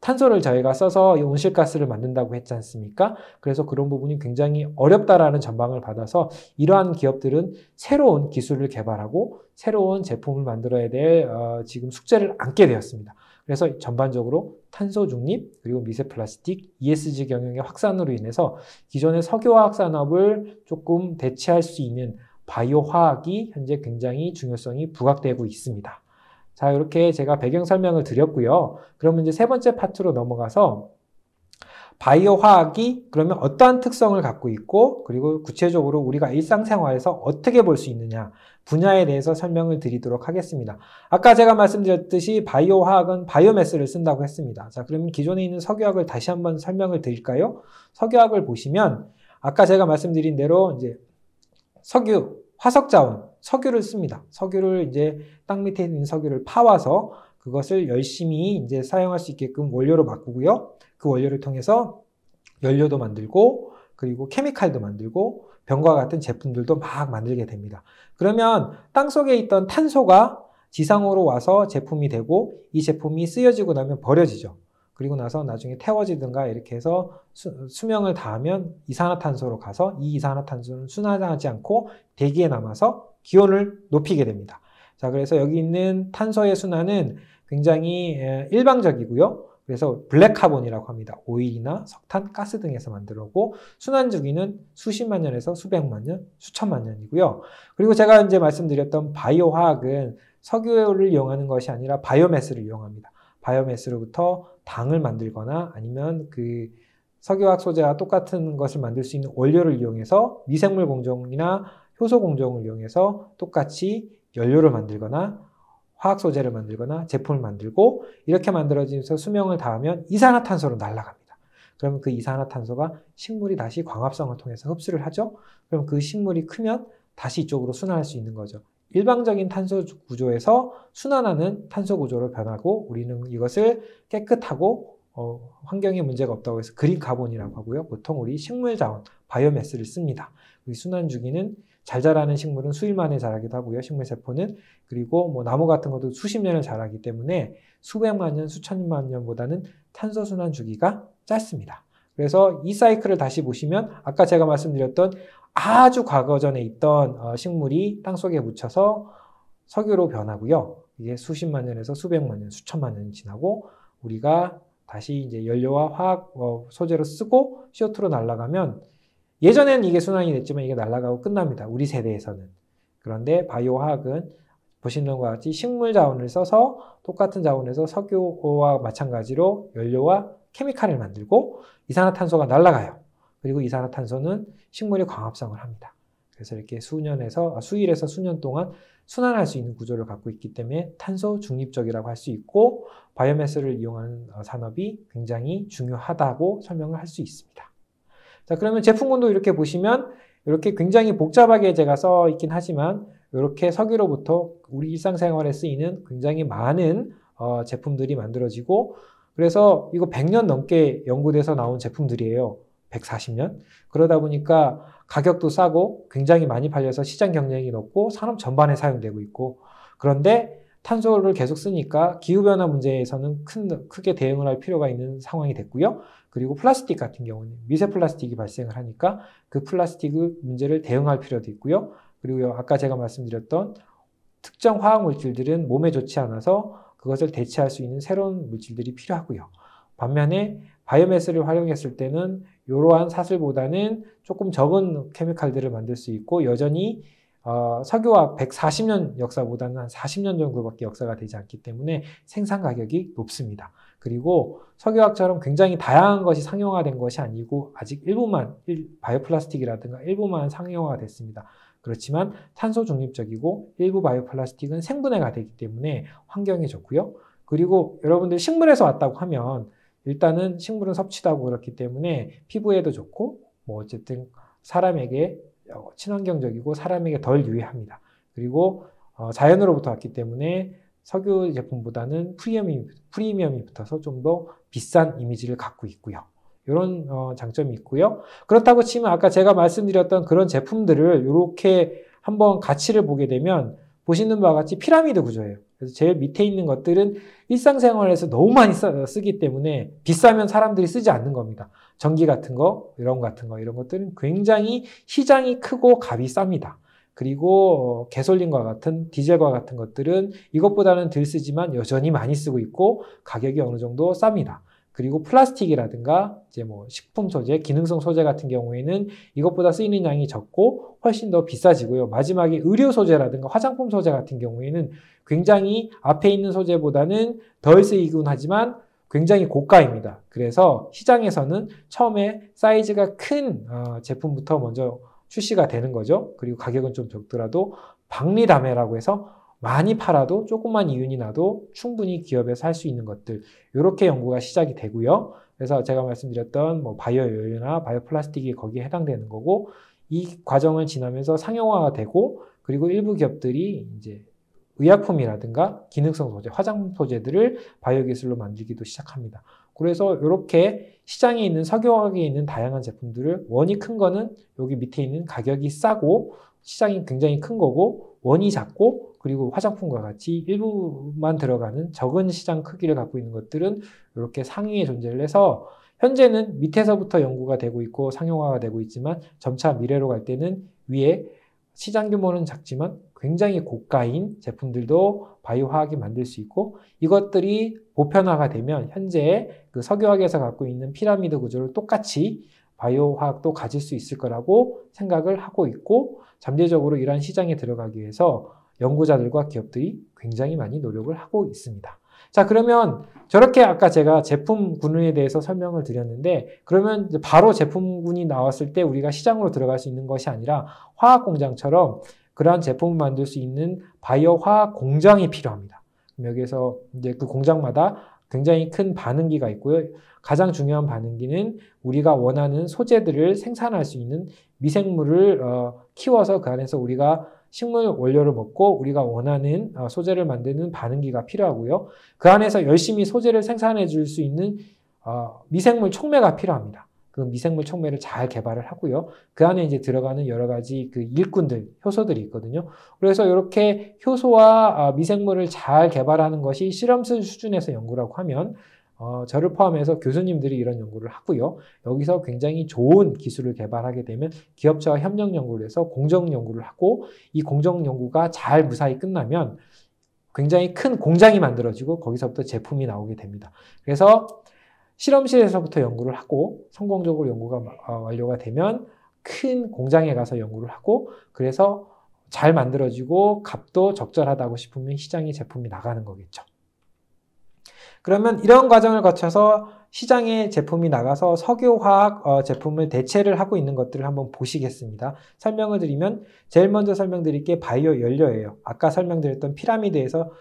탄소를 저희가 써서 온실가스를 만든다고 했지 않습니까? 그래서 그런 부분이 굉장히 어렵다라는 전망을 받아서 이러한 기업들은 새로운 기술을 개발하고 새로운 제품을 만들어야 될 지금 숙제를 안게 되었습니다. 그래서 전반적으로 탄소 중립 그리고 미세 플라스틱, ESG 경영의 확산으로 인해서 기존의 석유화학 산업을 조금 대체할 수 있는 바이오 화학이 현재 굉장히 중요성이 부각되고 있습니다. 자, 이렇게 제가 배경 설명을 드렸고요. 그러면 이제 세 번째 파트로 넘어가서 바이오 화학이 그러면 어떠한 특성을 갖고 있고 그리고 구체적으로 우리가 일상생활에서 어떻게 볼 수 있느냐 분야에 대해서 설명을 드리도록 하겠습니다. 아까 제가 말씀드렸듯이 바이오 화학은 바이오매스를 쓴다고 했습니다. 자, 그러면 기존에 있는 석유화학을 다시 한번 설명을 드릴까요? 석유화학을 보시면 아까 제가 말씀드린 대로 이제 석유, 화석자원, 석유를 씁니다. 석유를 이제 땅 밑에 있는 석유를 파와서 그것을 열심히 이제 사용할 수 있게끔 원료로 바꾸고요. 그 원료를 통해서 연료도 만들고 그리고 케미칼도 만들고 병과 같은 제품들도 막 만들게 됩니다. 그러면 땅 속에 있던 탄소가 지상으로 와서 제품이 되고 이 제품이 쓰여지고 나면 버려지죠. 그리고 나서 나중에 태워지든가 이렇게 해서 수명을 다하면 이산화탄소로 가서 이 이산화탄소는 순환하지 않고 대기에 남아서 기온을 높이게 됩니다. 자, 그래서 여기 있는 탄소의 순환은 굉장히 일방적이고요. 그래서 블랙카본이라고 합니다. 오일이나 석탄, 가스 등에서 만들었고 순환 주기는 수십만 년에서 수백만 년, 수천만 년이고요. 그리고 제가 이제 말씀드렸던 바이오 화학은 석유를 이용하는 것이 아니라 바이오매스를 이용합니다. 바이오매스로부터 당을 만들거나 아니면 그 석유화학 소재와 똑같은 것을 만들 수 있는 원료를 이용해서 미생물 공정이나 효소 공정을 이용해서 똑같이 연료를 만들거나 화학 소재를 만들거나 제품을 만들고 이렇게 만들어지면서 수명을 다하면 이산화탄소로 날아갑니다. 그러면 그 이산화탄소가 식물이 다시 광합성을 통해서 흡수를 하죠. 그럼 그 식물이 크면 다시 이쪽으로 순환할 수 있는 거죠. 일방적인 탄소 구조에서 순환하는 탄소 구조로 변하고 우리는 이것을 깨끗하고 환경에 문제가 없다고 해서 그린 카본이라고 하고요. 보통 우리 식물 자원, 바이오매스를 씁니다. 이 순환 주기는 잘 자라는 식물은 수일 만에 자라기도 하고요. 식물 세포는 그리고 뭐 나무 같은 것도 수십 년을 자라기 때문에 수백만 년, 수천만 년보다는 탄소 순환 주기가 짧습니다. 그래서 이 사이클을 다시 보시면 아까 제가 말씀드렸던 아주 과거 전에 있던 식물이 땅속에 묻혀서 석유로 변하고요. 이게 수십만 년에서 수백만 년, 수천만 년이 지나고 우리가 다시 이제 연료와 화학 소재로 쓰고 CO2로 날아가면 예전에는 이게 순환이 됐지만 이게 날아가고 끝납니다. 우리 세대에서는. 그런데 바이오 화학은 보시는 것과 같이 식물 자원을 써서 똑같은 자원에서 석유와 마찬가지로 연료와 케미칼을 만들고 이산화탄소가 날아가요. 그리고 이산화탄소는 식물이 광합성을 합니다. 그래서 이렇게 수일에서 수년 동안 순환할 수 있는 구조를 갖고 있기 때문에 탄소 중립적이라고 할 수 있고 바이오매스를 이용하는 산업이 굉장히 중요하다고 설명을 할 수 있습니다. 자, 그러면 제품군도 이렇게 보시면 이렇게 굉장히 복잡하게 제가 써 있긴 하지만 이렇게 석유로부터 우리 일상생활에 쓰이는 굉장히 많은 제품들이 만들어지고 그래서 이거 100년 넘게 연구돼서 나온 제품들이에요. 140년? 그러다 보니까 가격도 싸고 굉장히 많이 팔려서 시장 경쟁이 높고 산업 전반에 사용되고 있고 그런데 탄소를 계속 쓰니까 기후변화 문제에서는 크게 대응을 할 필요가 있는 상황이 됐고요. 그리고 플라스틱 같은 경우는 미세 플라스틱이 발생을 하니까 그 플라스틱 문제를 대응할 필요도 있고요. 그리고 아까 제가 말씀드렸던 특정 화학 물질들은 몸에 좋지 않아서 그것을 대체할 수 있는 새로운 물질들이 필요하고요. 반면에 바이오매스를 활용했을 때는 이러한 사슬보다는 조금 적은 케미칼들을 만들 수 있고 여전히 석유화학 140년 역사보다는 한 40년 정도밖에 역사가 되지 않기 때문에 생산 가격이 높습니다. 그리고 석유화학처럼 굉장히 다양한 것이 상용화된 것이 아니고 아직 일부만 바이오플라스틱이라든가 일부만 상용화가 됐습니다. 그렇지만 탄소 중립적이고 일부 바이오플라스틱은 생분해가 되기 때문에 환경에 좋고요. 그리고 여러분들 식물에서 왔다고 하면 일단은 식물은 섭취도 하고 그렇기 때문에 피부에도 좋고 뭐 어쨌든 사람에게 친환경적이고 사람에게 덜 유해합니다. 그리고 자연으로부터 왔기 때문에 석유 제품보다는 프리미엄이 붙어서 좀 더 비싼 이미지를 갖고 있고요. 이런 장점이 있고요. 그렇다고 치면 아까 제가 말씀드렸던 그런 제품들을 이렇게 한번 가치를 보게 되면 보시는 바와 같이 피라미드 구조예요. 그래서 제일 밑에 있는 것들은 일상생활에서 너무 많이 쓰기 때문에 비싸면 사람들이 쓰지 않는 겁니다. 전기 같은 거, 이런 것들은 굉장히 시장이 크고 값이 쌉니다. 그리고 가솔린과 같은 디젤과 같은 것들은 이것보다는 덜 쓰지만 여전히 많이 쓰고 있고 가격이 어느 정도 쌉니다. 그리고 플라스틱이라든가 이제 뭐 식품 소재, 기능성 소재 같은 경우에는 이것보다 쓰이는 양이 적고 훨씬 더 비싸지고요. 마지막에 의료 소재라든가 화장품 소재 같은 경우에는 굉장히 앞에 있는 소재보다는 덜 쓰이긴 하지만 굉장히 고가입니다. 그래서 시장에서는 처음에 사이즈가 큰 제품부터 먼저 출시가 되는 거죠. 그리고 가격은 좀 적더라도 박리담회라고 해서 많이 팔아도 조금만 이윤이 나도 충분히 기업에서 할 수 있는 것들, 이렇게 연구가 시작이 되고요. 그래서 제가 말씀드렸던 뭐 바이오 연료나 바이오 플라스틱이 거기에 해당되는 거고, 이 과정을 지나면서 상용화가 되고, 그리고 일부 기업들이 이제 의약품이라든가 기능성 소재, 화장품 소재들을 바이오 기술로 만들기도 시작합니다. 그래서 이렇게 시장에 있는 석유화학에 있는 다양한 제품들을 원이 큰 거는 여기 밑에 있는 가격이 싸고 시장이 굉장히 큰 거고, 원이 작고, 그리고 화장품과 같이 일부만 들어가는 적은 시장 크기를 갖고 있는 것들은 이렇게 상위에 존재를 해서 현재는 밑에서부터 연구가 되고 있고 상용화가 되고 있지만 점차 미래로 갈 때는 위에 시장 규모는 작지만 굉장히 고가인 제품들도 바이오 화학이 만들 수 있고, 이것들이 보편화가 되면 현재 그 석유화학에서 갖고 있는 피라미드 구조를 똑같이 바이오 화학도 가질 수 있을 거라고 생각을 하고 있고, 잠재적으로 이러한 시장에 들어가기 위해서 연구자들과 기업들이 굉장히 많이 노력을 하고 있습니다. 자, 그러면 저렇게 아까 제가 제품군에 대해서 설명을 드렸는데, 그러면 바로 제품군이 나왔을 때 우리가 시장으로 들어갈 수 있는 것이 아니라 화학 공장처럼 그러한 제품을 만들 수 있는 바이오 화학 공장이 필요합니다. 여기에서 이제 그 공장마다 굉장히 큰 반응기가 있고요. 가장 중요한 반응기는 우리가 원하는 소재들을 생산할 수 있는 미생물을 키워서 그 안에서 우리가 식물 원료를 먹고 우리가 원하는 소재를 만드는 반응기가 필요하고요. 그 안에서 열심히 소재를 생산해 줄 수 있는 미생물 촉매가 필요합니다. 그 미생물 촉매를 잘 개발을 하고요. 그 안에 이제 들어가는 여러 가지 그 일꾼들, 효소들이 있거든요. 그래서 이렇게 효소와 미생물을 잘 개발하는 것이 실험실 수준에서 연구라고 하면 저를 포함해서 교수님들이 이런 연구를 하고요. 여기서 굉장히 좋은 기술을 개발하게 되면 기업체와 협력 연구를 해서 공정 연구를 하고, 이 공정 연구가 잘 무사히 끝나면 굉장히 큰 공장이 만들어지고 거기서부터 제품이 나오게 됩니다. 그래서 실험실에서부터 연구를 하고 성공적으로 연구가 완료가 되면 큰 공장에 가서 연구를 하고, 그래서 잘 만들어지고 값도 적절하다고 싶으면 시장에 제품이 나가는 거겠죠. 그러면 이런 과정을 거쳐서 시장에 제품이 나가서 석유화학 제품을 대체를 하고 있는 것들을 한번 보시겠습니다. 설명을 드리면 제일 먼저 설명드릴 게 바이오 연료예요. 아까 설명드렸던 피라미드에서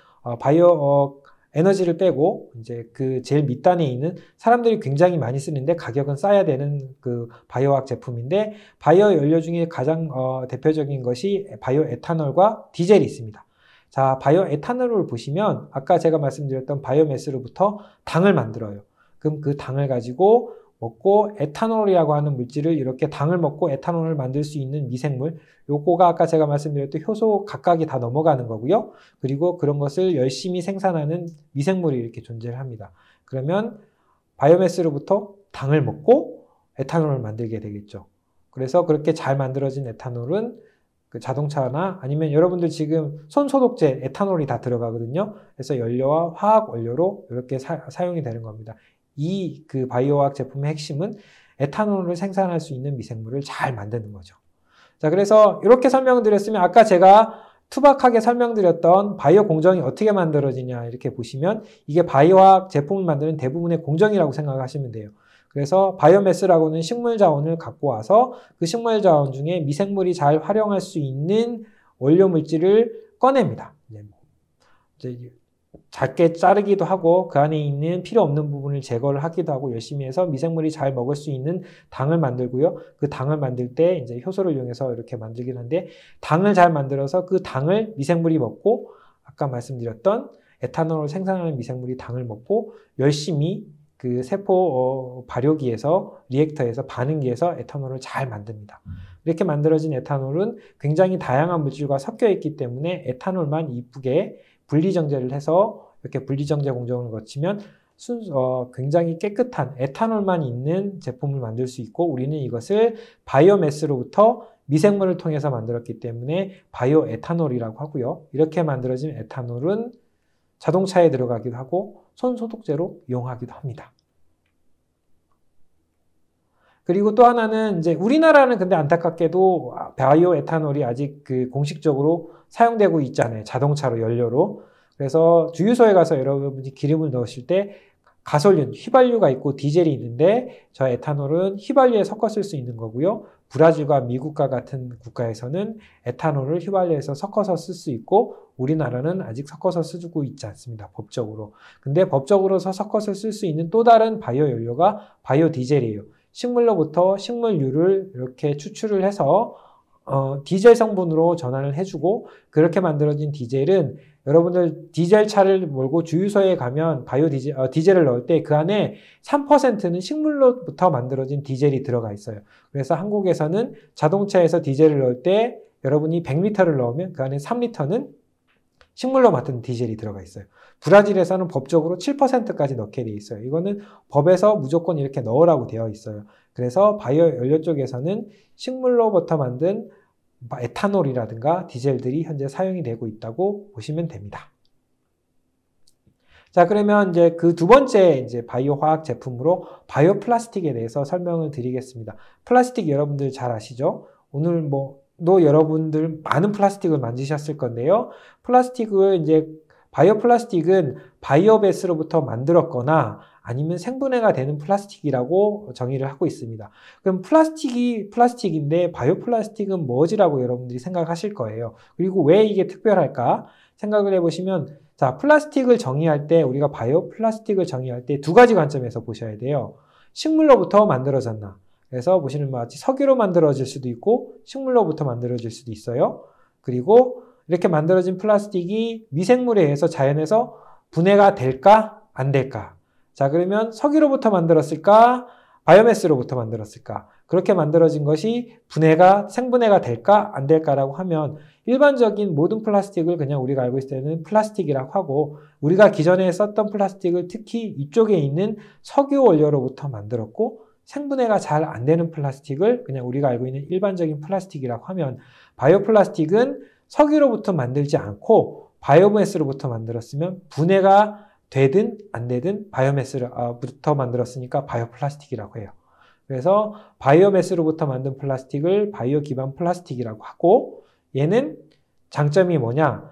바이오 에너지를 빼고 이제 그 제일 밑단에 있는 사람들이 굉장히 많이 쓰는데 가격은 싸야 되는 그 바이오화학 제품인데, 바이오 연료 중에 가장 대표적인 것이 바이오 에탄올과 디젤이 있습니다. 자, 바이오 에탄올을 보시면 아까 제가 말씀드렸던 바이오매스로부터 당을 만들어요. 그럼 그 당을 가지고 먹고 에탄올이라고 하는 물질을 이렇게 당을 먹고 에탄올을 만들 수 있는 미생물, 요거가 아까 제가 말씀드렸던 효소 각각이 다 넘어가는 거고요. 그리고 그런 것을 열심히 생산하는 미생물이 이렇게 존재를 합니다. 그러면 바이오매스로부터 당을 먹고 에탄올을 만들게 되겠죠. 그래서 그렇게 잘 만들어진 에탄올은 그 자동차나 아니면 여러분들 지금 손소독제 에탄올이 다 들어가거든요. 그래서 연료와 화학 원료로 이렇게 사용이 되는 겁니다. 이 그 바이오화학 제품의 핵심은 에탄올을 생산할 수 있는 미생물을 잘 만드는 거죠. 자, 그래서 이렇게 설명드렸으면 아까 제가 투박하게 설명드렸던 바이오 공정이 어떻게 만들어지냐 이렇게 보시면 이게 바이오화학 제품을 만드는 대부분의 공정이라고 생각하시면 돼요. 그래서 바이오매스라고는 식물 자원을 갖고 와서 그 식물 자원 중에 미생물이 잘 활용할 수 있는 원료 물질을 꺼냅니다. 이제 작게 자르기도 하고 그 안에 있는 필요 없는 부분을 제거를 하기도 하고 열심히 해서 미생물이 잘 먹을 수 있는 당을 만들고요. 그 당을 만들 때 이제 효소를 이용해서 이렇게 만들긴 한데, 당을 잘 만들어서 그 당을 미생물이 먹고 아까 말씀드렸던 에탄올을 생산하는 미생물이 당을 먹고 열심히 그 세포 발효기에서 리액터에서 반응기에서 에탄올을 잘 만듭니다. 이렇게 만들어진 에탄올은 굉장히 다양한 물질과 섞여 있기 때문에 에탄올만 이쁘게 분리정제를 해서 이렇게 분리정제 공정을 거치면 굉장히 깨끗한 에탄올만 있는 제품을 만들 수 있고 우리는 이것을 바이오매스로부터 미생물을 통해서 만들었기 때문에 바이오 에탄올이라고 하고요. 이렇게 만들어진 에탄올은 자동차에 들어가기도 하고 손소독제로 이용하기도 합니다. 그리고 또 하나는 이제 우리나라는 근데 안타깝게도 바이오 에탄올이 아직 공식적으로 사용되고 있잖아요. 자동차로 연료로. 그래서 주유소에 가서 여러분이 기름을 넣으실 때 가솔린, 휘발유가 있고 디젤이 있는데 저 에탄올은 휘발유에 섞어 쓸 수 있는 거고요. 브라질과 미국과 같은 국가에서는 에탄올을 휘발유에서 섞어서 쓸 수 있고 우리나라는 아직 섞어서 쓰고 있지 않습니다. 법적으로. 근데 법적으로 섞어서 쓸 수 있는 또 다른 바이오 연료가 바이오 디젤이에요. 식물로부터 식물유를 이렇게 추출을 해서 디젤 성분으로 전환을 해주고 그렇게 만들어진 디젤은 여러분들 디젤 차를 몰고 주유소에 가면 디젤을 넣을 때 그 안에 3%는 식물로부터 만들어진 디젤이 들어가 있어요. 그래서 한국에서는 자동차에서 디젤을 넣을 때 여러분이 100리터를 넣으면 그 안에 3리터는 식물로 만든 디젤이 들어가 있어요. 브라질에서는 법적으로 7%까지 넣게 돼 있어요. 이거는 법에서 무조건 이렇게 넣으라고 되어 있어요. 그래서 바이오 연료 쪽에서는 식물로부터 만든 에탄올이라든가 디젤들이 현재 사용이 되고 있다고 보시면 됩니다. 자, 그러면 이제 그 두 번째 이제 바이오 화학 제품으로 바이오 플라스틱에 대해서 설명을 드리겠습니다. 플라스틱 여러분들 잘 아시죠? 오늘 또 여러분들 많은 플라스틱을 만드셨을 건데요. 바이오 플라스틱은 바이오베스로부터 만들었거나 아니면 생분해가 되는 플라스틱이라고 정의를 하고 있습니다. 그럼 플라스틱이 플라스틱인데 바이오 플라스틱은 뭐지라고 여러분들이 생각하실 거예요. 그리고 왜 이게 특별할까 생각을 해보시면 자, 플라스틱을 정의할 때 우리가 바이오 플라스틱을 정의할 때 두 가지 관점에서 보셔야 돼요. 식물로부터 만들어졌나. 그래서 보시는 바와 같이 석유로 만들어질 수도 있고 식물로부터 만들어질 수도 있어요. 그리고 이렇게 만들어진 플라스틱이 미생물에 의해서 자연에서 분해가 될까 안 될까. 자, 그러면 석유로부터 만들었을까 바이오매스로부터 만들었을까. 그렇게 만들어진 것이 생분해가 될까 안 될까라고 하면 일반적인 모든 플라스틱을 그냥 우리가 알고 있을 때는 플라스틱이라고 하고 우리가 기존에 썼던 플라스틱을 특히 이쪽에 있는 석유 원료로부터 만들었고 생분해가 잘 안 되는 플라스틱을 그냥 우리가 알고 있는 일반적인 플라스틱이라고 하면 바이오 플라스틱은 석유로부터 만들지 않고 바이오매스로부터 만들었으면 분해가 되든 안 되든 바이오매스로부터 만들었으니까 바이오 플라스틱이라고 해요. 그래서 바이오매스로부터 만든 플라스틱을 바이오 기반 플라스틱이라고 하고 얘는 장점이 뭐냐?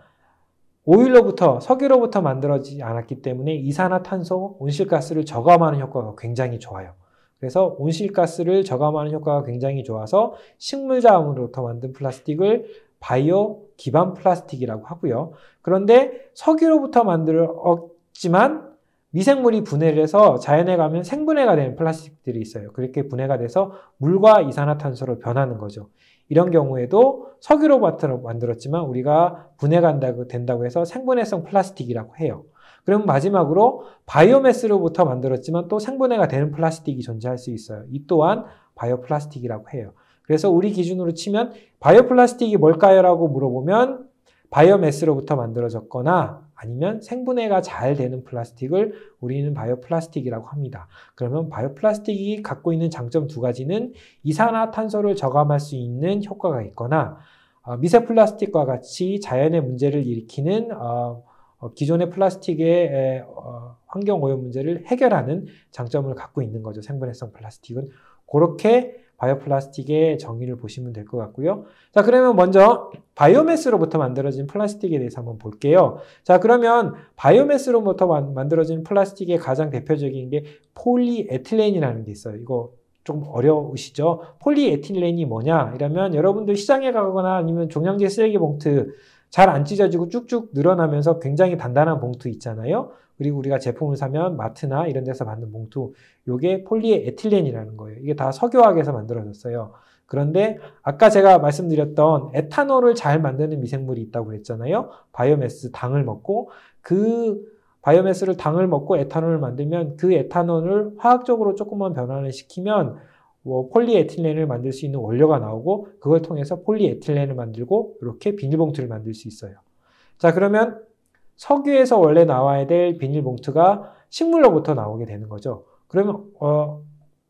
석유로부터 만들어지지 않았기 때문에 이산화탄소, 온실가스를 저감하는 효과가 굉장히 좋아요. 그래서 온실가스를 저감하는 효과가 굉장히 좋아서 식물자원으로부터 만든 플라스틱을 바이오 기반 플라스틱이라고 하고요. 그런데 석유로부터 만들었지만 미생물이 분해를 해서 자연에 가면 생분해가 되는 플라스틱들이 있어요. 그렇게 분해가 돼서 물과 이산화탄소로 변하는 거죠. 이런 경우에도 석유로부터 만들었지만 우리가 분해가 된다고 해서 생분해성 플라스틱이라고 해요. 그럼 마지막으로 바이오매스로부터 만들었지만 또 생분해가 되는 플라스틱이 존재할 수 있어요. 이 또한 바이오 플라스틱이라고 해요. 그래서 우리 기준으로 치면 바이오 플라스틱이 뭘까요? 라고 물어보면 바이오매스로부터 만들어졌거나 아니면 생분해가 잘 되는 플라스틱을 우리는 바이오 플라스틱이라고 합니다. 그러면 바이오 플라스틱이 갖고 있는 장점 두 가지는 이산화탄소를 저감할 수 있는 효과가 있거나 미세 플라스틱과 같이 자연의 문제를 일으키는 기존의 플라스틱의 환경오염 문제를 해결하는 장점을 갖고 있는 거죠. 생분해성 플라스틱은. 그렇게 바이오 플라스틱의 정의를 보시면 될 것 같고요. 자, 그러면 먼저 바이오매스로부터 만들어진 플라스틱에 대해서 한번 볼게요. 자, 그러면 바이오매스로부터 만들어진 플라스틱의 가장 대표적인 게 폴리에틸렌이라는 게 있어요. 이거 좀 어려우시죠? 폴리에틸렌이 뭐냐? 이러면 여러분들 시장에 가거나 아니면 종량제 쓰레기 봉투 잘 안 찢어지고 쭉쭉 늘어나면서 굉장히 단단한 봉투 있잖아요. 그리고 우리가 제품을 사면 마트나 이런 데서 받는 봉투, 이게 폴리에틸렌이라는 거예요. 이게 다 석유화학에서 만들어졌어요. 그런데 아까 제가 말씀드렸던 에탄올을 잘 만드는 미생물이 있다고 그랬잖아요. 바이오매스 당을 먹고 그 바이오매스를 당을 먹고 에탄올을 만들면 그 에탄올을 화학적으로 조금만 변화를 시키면 폴리에틸렌을 만들 수 있는 원료가 나오고 그걸 통해서 폴리에틸렌을 만들고 이렇게 비닐봉투를 만들 수 있어요. 자, 그러면 석유에서 원래 나와야 될 비닐봉투가 식물로부터 나오게 되는 거죠. 그러면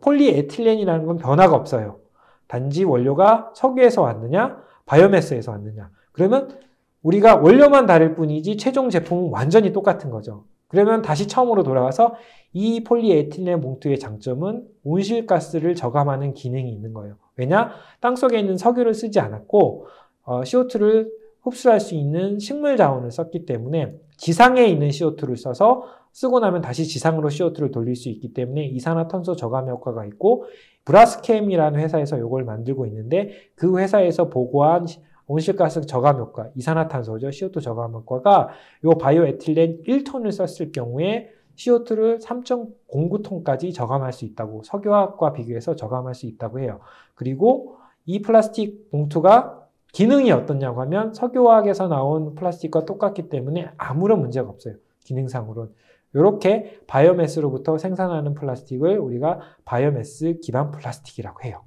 폴리에틸렌이라는 건 변화가 없어요. 단지 원료가 석유에서 왔느냐, 바이오매스에서 왔느냐. 그러면 우리가 원료만 다를 뿐이지 최종 제품은 완전히 똑같은 거죠. 그러면 다시 처음으로 돌아와서 이 폴리에틸렌 봉투의 장점은 온실가스를 저감하는 기능이 있는 거예요. 왜냐? 땅속에 있는 석유를 쓰지 않았고 CO2를 흡수할 수 있는 식물 자원을 썼기 때문에 지상에 있는 CO2를 써서 쓰고 나면 다시 지상으로 CO2를 돌릴 수 있기 때문에 이산화탄소 저감 효과가 있고, 브라스캠이라는 회사에서 이걸 만들고 있는데 그 회사에서 보고한 온실가스 저감 효과, 이산화탄소죠. CO2 저감 효과가 이 바이오에틸렌 1톤을 썼을 경우에 CO2를 3.09톤까지 저감할 수 있다고, 석유화학과 비교해서 저감할 수 있다고 해요. 그리고 이 플라스틱 봉투가 기능이 어떻냐고 하면 석유화학에서 나온 플라스틱과 똑같기 때문에 아무런 문제가 없어요. 기능상으로는. 이렇게 바이오매스로부터 생산하는 플라스틱을 우리가 바이오매스 기반 플라스틱이라고 해요.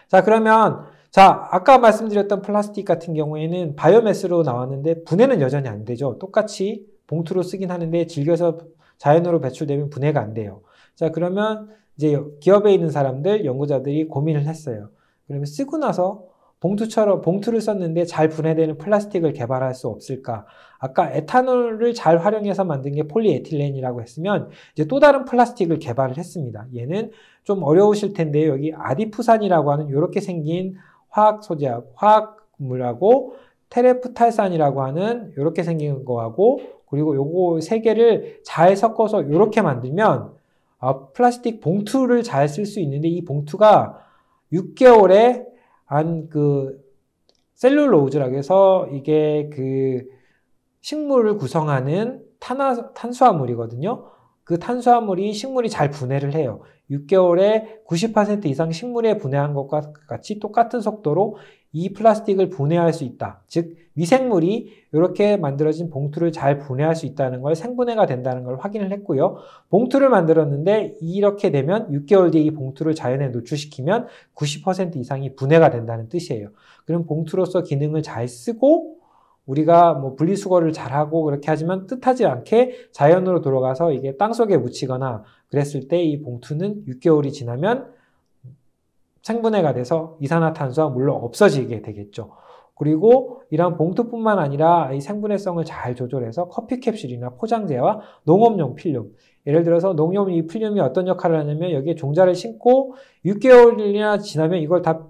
자, 그러면 아까 말씀드렸던 플라스틱 같은 경우에는 바이오매스로 나왔는데 분해는 여전히 안 되죠. 똑같이 봉투로 쓰긴 하는데 질겨서 자연으로 배출되면 분해가 안 돼요. 자, 그러면 이제 기업에 있는 사람들, 연구자들이 고민을 했어요. 그러면 쓰고 나서 봉투를 썼는데 잘 분해되는 플라스틱을 개발할 수 없을까? 아까 에탄올을 잘 활용해서 만든 게 폴리에틸렌이라고 했으면 이제 또 다른 플라스틱을 개발을 했습니다. 얘는 좀 어려우실 텐데요. 여기 아디푸산이라고 하는 이렇게 생긴 화학물하고 테레프탈산이라고 하는 이렇게 생긴 거하고, 그리고 요거 세 개를 잘 섞어서 이렇게 만들면 플라스틱 봉투를 잘 쓸 수 있는데, 이 봉투가 6개월에 셀룰로즈라고 해서 이게 식물을 구성하는 탄수화물이거든요. 그 탄수화물이 식물이 잘 분해를 해요. 6개월에 90% 이상 식물에 분해한 것과 같이 똑같은 속도로 이 플라스틱을 분해할 수 있다. 즉 미생물이 이렇게 만들어진 봉투를 잘 분해할 수 있다는 걸, 생분해가 된다는 걸 확인을 했고요. 봉투를 만들었는데 이렇게 되면 6개월 뒤에 이 봉투를 자연에 노출시키면 90% 이상이 분해가 된다는 뜻이에요. 그럼 봉투로서 기능을 잘 쓰고 우리가 분리수거를 잘하고 그렇게 하지만 뜻하지 않게 자연으로 돌아가서 이게 땅속에 묻히거나 그랬을 때 이 봉투는 6개월이 지나면 생분해가 돼서 이산화탄소와 물로 없어지게 되겠죠. 그리고 이런 봉투뿐만 아니라 이 생분해성을 잘 조절해서 커피 캡슐이나 포장재와 농업용 필름, 예를 들어서 농업 이 필름이 어떤 역할을 하냐면 여기에 종자를 심고 6개월이나 지나면 이걸 다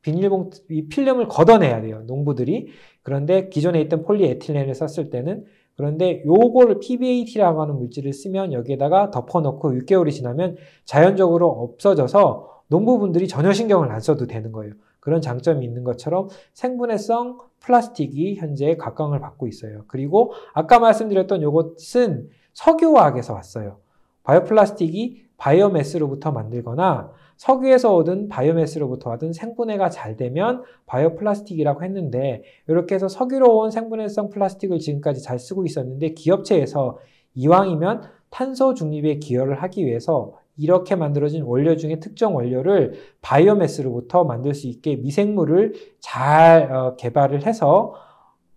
비닐봉투, 이 필름을 걷어내야 돼요, 농부들이. 그런데 기존에 있던 폴리에틸렌을 썼을 때는, 그런데 요거를 PBAT라고 하는 물질을 쓰면 여기에다가 덮어놓고 6개월이 지나면 자연적으로 없어져서 농부분들이 전혀 신경을 안 써도 되는 거예요. 그런 장점이 있는 것처럼 생분해성 플라스틱이 현재 각광을 받고 있어요. 그리고 아까 말씀드렸던 요것은 석유화학에서 왔어요. 바이오플라스틱이 바이오매스로부터 만들거나 석유에서 얻은 바이오매스로부터 얻은 생분해가 잘 되면 바이오플라스틱이라고 했는데, 이렇게 해서 석유로 온 생분해성 플라스틱을 지금까지 잘 쓰고 있었는데 기업체에서 이왕이면 탄소 중립에 기여를 하기 위해서 이렇게 만들어진 원료 중에 특정 원료를 바이오매스로부터 만들 수 있게 미생물을 잘 개발을 해서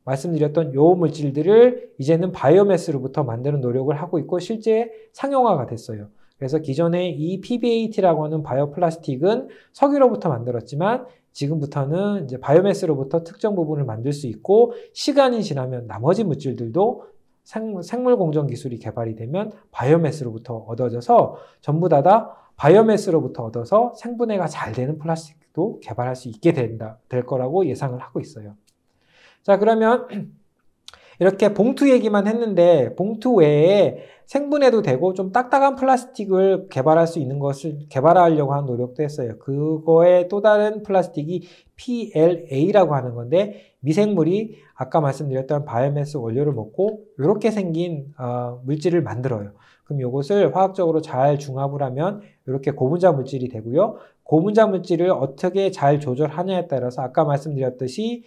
말씀드렸던 요 물질들을 이제는 바이오매스로부터 만드는 노력을 하고 있고 실제 상용화가 됐어요. 그래서 기존에 이 PBAT라고 하는 바이오플라스틱은 석유로부터 만들었지만 지금부터는 이제 바이오매스로부터 특정 부분을 만들 수 있고, 시간이 지나면 나머지 물질들도 생물 공정 기술이 개발이 되면 바이오매스로부터 얻어져서 전부 다 바이오매스로부터 얻어서 생분해가 잘 되는 플라스틱도 개발할 수 있게 될 거라고 예상을 하고 있어요. 자, 그러면 이렇게 봉투 얘기만 했는데 봉투 외에 생분해도 되고 좀 딱딱한 플라스틱을 개발할 수 있는 것을 개발하려고 하는 노력도 했어요. 그거의 또 다른 플라스틱이 PLA라고 하는 건데, 미생물이 아까 말씀드렸던 바이오매스 원료를 먹고 이렇게 생긴 물질을 만들어요. 그럼 이것을 화학적으로 잘 중합을 하면 이렇게 고분자 물질이 되고요. 고분자 물질을 어떻게 잘 조절하냐에 따라서 아까 말씀드렸듯이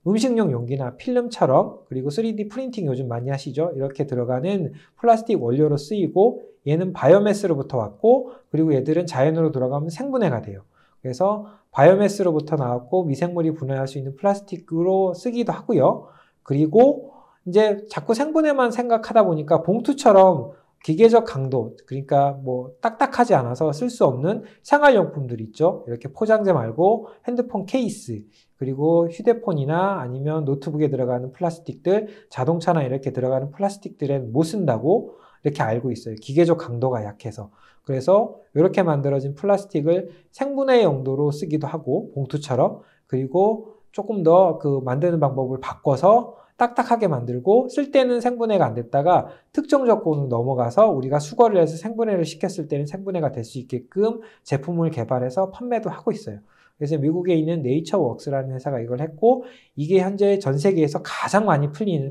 음식용 용기나 필름처럼, 그리고 3D 프린팅 요즘 많이 하시죠? 이렇게 들어가는 플라스틱 원료로 쓰이고, 얘는 바이오매스로부터 왔고, 그리고 얘들은 자연으로 돌아가면 생분해가 돼요. 그래서 바이오매스로부터 나왔고 미생물이 분해할 수 있는 플라스틱으로 쓰기도 하고요. 그리고 이제 자꾸 생분해만 생각하다 보니까 봉투처럼 기계적 강도, 그러니까 뭐 딱딱하지 않아서 쓸 수 없는 생활용품들 있죠. 이렇게 포장재 말고 핸드폰 케이스, 그리고 휴대폰이나 아니면 노트북에 들어가는 플라스틱들, 자동차나 이렇게 들어가는 플라스틱들은 못 쓴다고 이렇게 알고 있어요. 기계적 강도가 약해서. 그래서 이렇게 만들어진 플라스틱을 생분해 용도로 쓰기도 하고, 봉투처럼. 그리고 조금 더 그 만드는 방법을 바꿔서 딱딱하게 만들고, 쓸 때는 생분해가 안 됐다가 특정 조건으로 넘어가서 우리가 수거를 해서 생분해를 시켰을 때는 생분해가 될 수 있게끔 제품을 개발해서 판매도 하고 있어요. 그래서 미국에 있는 네이처웍스라는 회사가 이걸 했고, 이게 현재 전 세계에서 가장 많이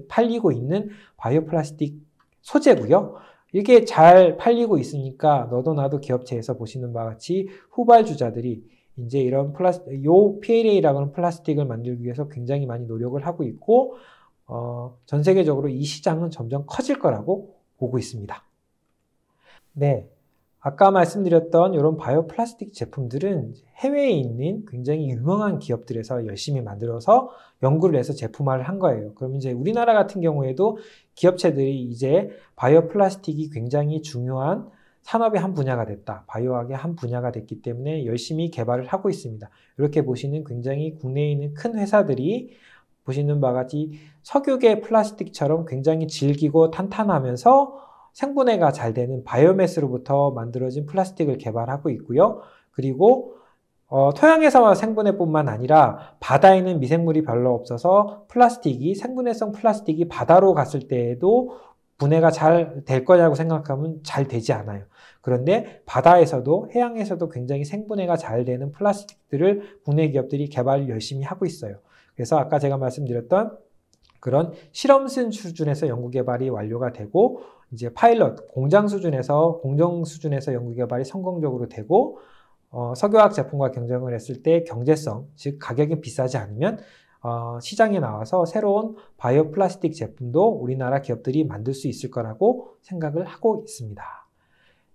팔리고 있는 바이오 플라스틱 소재고요. 이게 잘 팔리고 있으니까 너도 나도 기업체에서 보시는 바와 같이 후발주자들이 이제 이런 요 PLA라고 하는 플라스틱을 만들기 위해서 굉장히 많이 노력을 하고 있고, 전 세계적으로 이 시장은 점점 커질 거라고 보고 있습니다. 네. 아까 말씀드렸던 이런 바이오 플라스틱 제품들은 해외에 있는 굉장히 유명한 기업들에서 열심히 만들어서 연구를 해서 제품화를 한 거예요. 그럼 이제 우리나라 같은 경우에도 기업체들이 이제 바이오 플라스틱이 굉장히 중요한 산업의 한 분야가 됐다. 바이오학의 한 분야가 됐기 때문에 열심히 개발을 하고 있습니다. 이렇게 보시는 굉장히 국내에 있는 큰 회사들이 보시는 바와 같이 석유계 플라스틱처럼 굉장히 질기고 탄탄하면서 생분해가 잘 되는 바이오매스로부터 만들어진 플라스틱을 개발하고 있고요. 그리고 토양에서 생분해뿐만 아니라 바다에는 미생물이 별로 없어서 생분해성 플라스틱이 바다로 갔을 때에도 분해가 잘 될 거냐고 생각하면 잘 되지 않아요. 그런데 바다에서도 해양에서도 굉장히 생분해가 잘 되는 플라스틱들을 국내 기업들이 개발을 열심히 하고 있어요. 그래서 아까 제가 말씀드렸던 그런 실험 수준에서 연구 개발이 완료가 되고, 이제 파일럿, 공정 수준에서 연구 개발이 성공적으로 되고, 석유화학 제품과 경쟁을 했을 때 경제성, 즉 가격이 비싸지 않으면 시장에 나와서 새로운 바이오 플라스틱 제품도 우리나라 기업들이 만들 수 있을 거라고 생각을 하고 있습니다.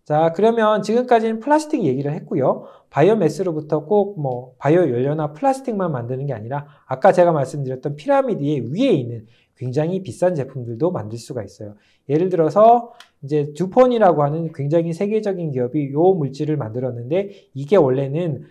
자, 그러면 지금까지는 플라스틱 얘기를 했고요. 바이오매스로부터 꼭 뭐 바이오 연료나 플라스틱만 만드는 게 아니라 아까 제가 말씀드렸던 피라미드의 위에 있는 굉장히 비싼 제품들도 만들 수가 있어요. 예를 들어서 이제 듀폰이라고 하는 굉장히 세계적인 기업이 이 물질을 만들었는데, 이게 원래는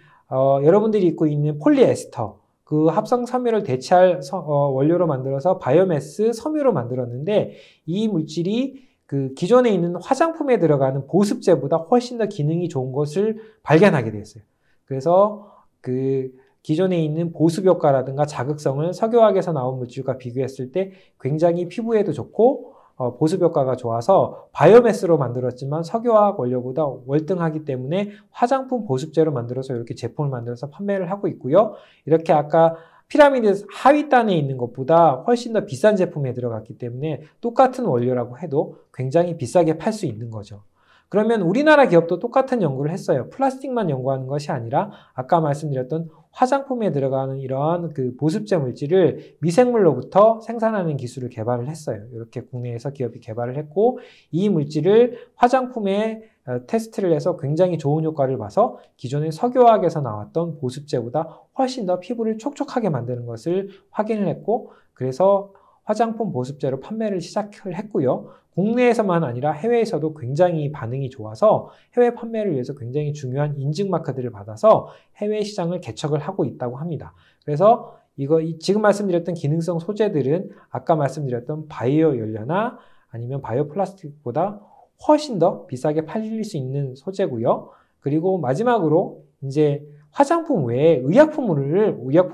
여러분들이 입고 있는 폴리에스터, 그 합성 섬유를 대체할 원료로 만들어서 바이오매스 섬유로 만들었는데, 이 물질이 그 기존에 있는 화장품에 들어가는 보습제보다 훨씬 더 기능이 좋은 것을 발견하게 됐어요. 그래서 그 기존에 있는 보습 효과라든가 자극성을 석유화학에서 나온 물질과 비교했을 때 굉장히 피부에도 좋고 보습 효과가 좋아서 바이오매스로 만들었지만 석유화학 원료보다 월등하기 때문에 화장품 보습제로 만들어서 이렇게 제품을 만들어서 판매를 하고 있고요. 이렇게 아까 피라미드 하위단에 있는 것보다 훨씬 더 비싼 제품에 들어갔기 때문에 똑같은 원료라고 해도 굉장히 비싸게 팔 수 있는 거죠. 그러면 우리나라 기업도 똑같은 연구를 했어요. 플라스틱만 연구하는 것이 아니라 아까 말씀드렸던 화장품에 들어가는 이러한 그 보습제 물질을 미생물로부터 생산하는 기술을 개발을 했어요. 이렇게 국내에서 기업이 개발을 했고, 이 물질을 화장품에 테스트를 해서 굉장히 좋은 효과를 봐서 기존의 석유화학에서 나왔던 보습제보다 훨씬 더 피부를 촉촉하게 만드는 것을 확인을 했고, 그래서 화장품 보습제로 판매를 시작을 했고요. 국내에서만 아니라 해외에서도 굉장히 반응이 좋아서 해외 판매를 위해서 굉장히 중요한 인증 마크들을 받아서 해외 시장을 개척을 하고 있다고 합니다. 그래서 지금 말씀드렸던 기능성 소재들은 아까 말씀드렸던 바이오 연료나 아니면 바이오 플라스틱보다 훨씬 더 비싸게 팔릴 수 있는 소재고요. 그리고 마지막으로 이제 화장품 외에 의약품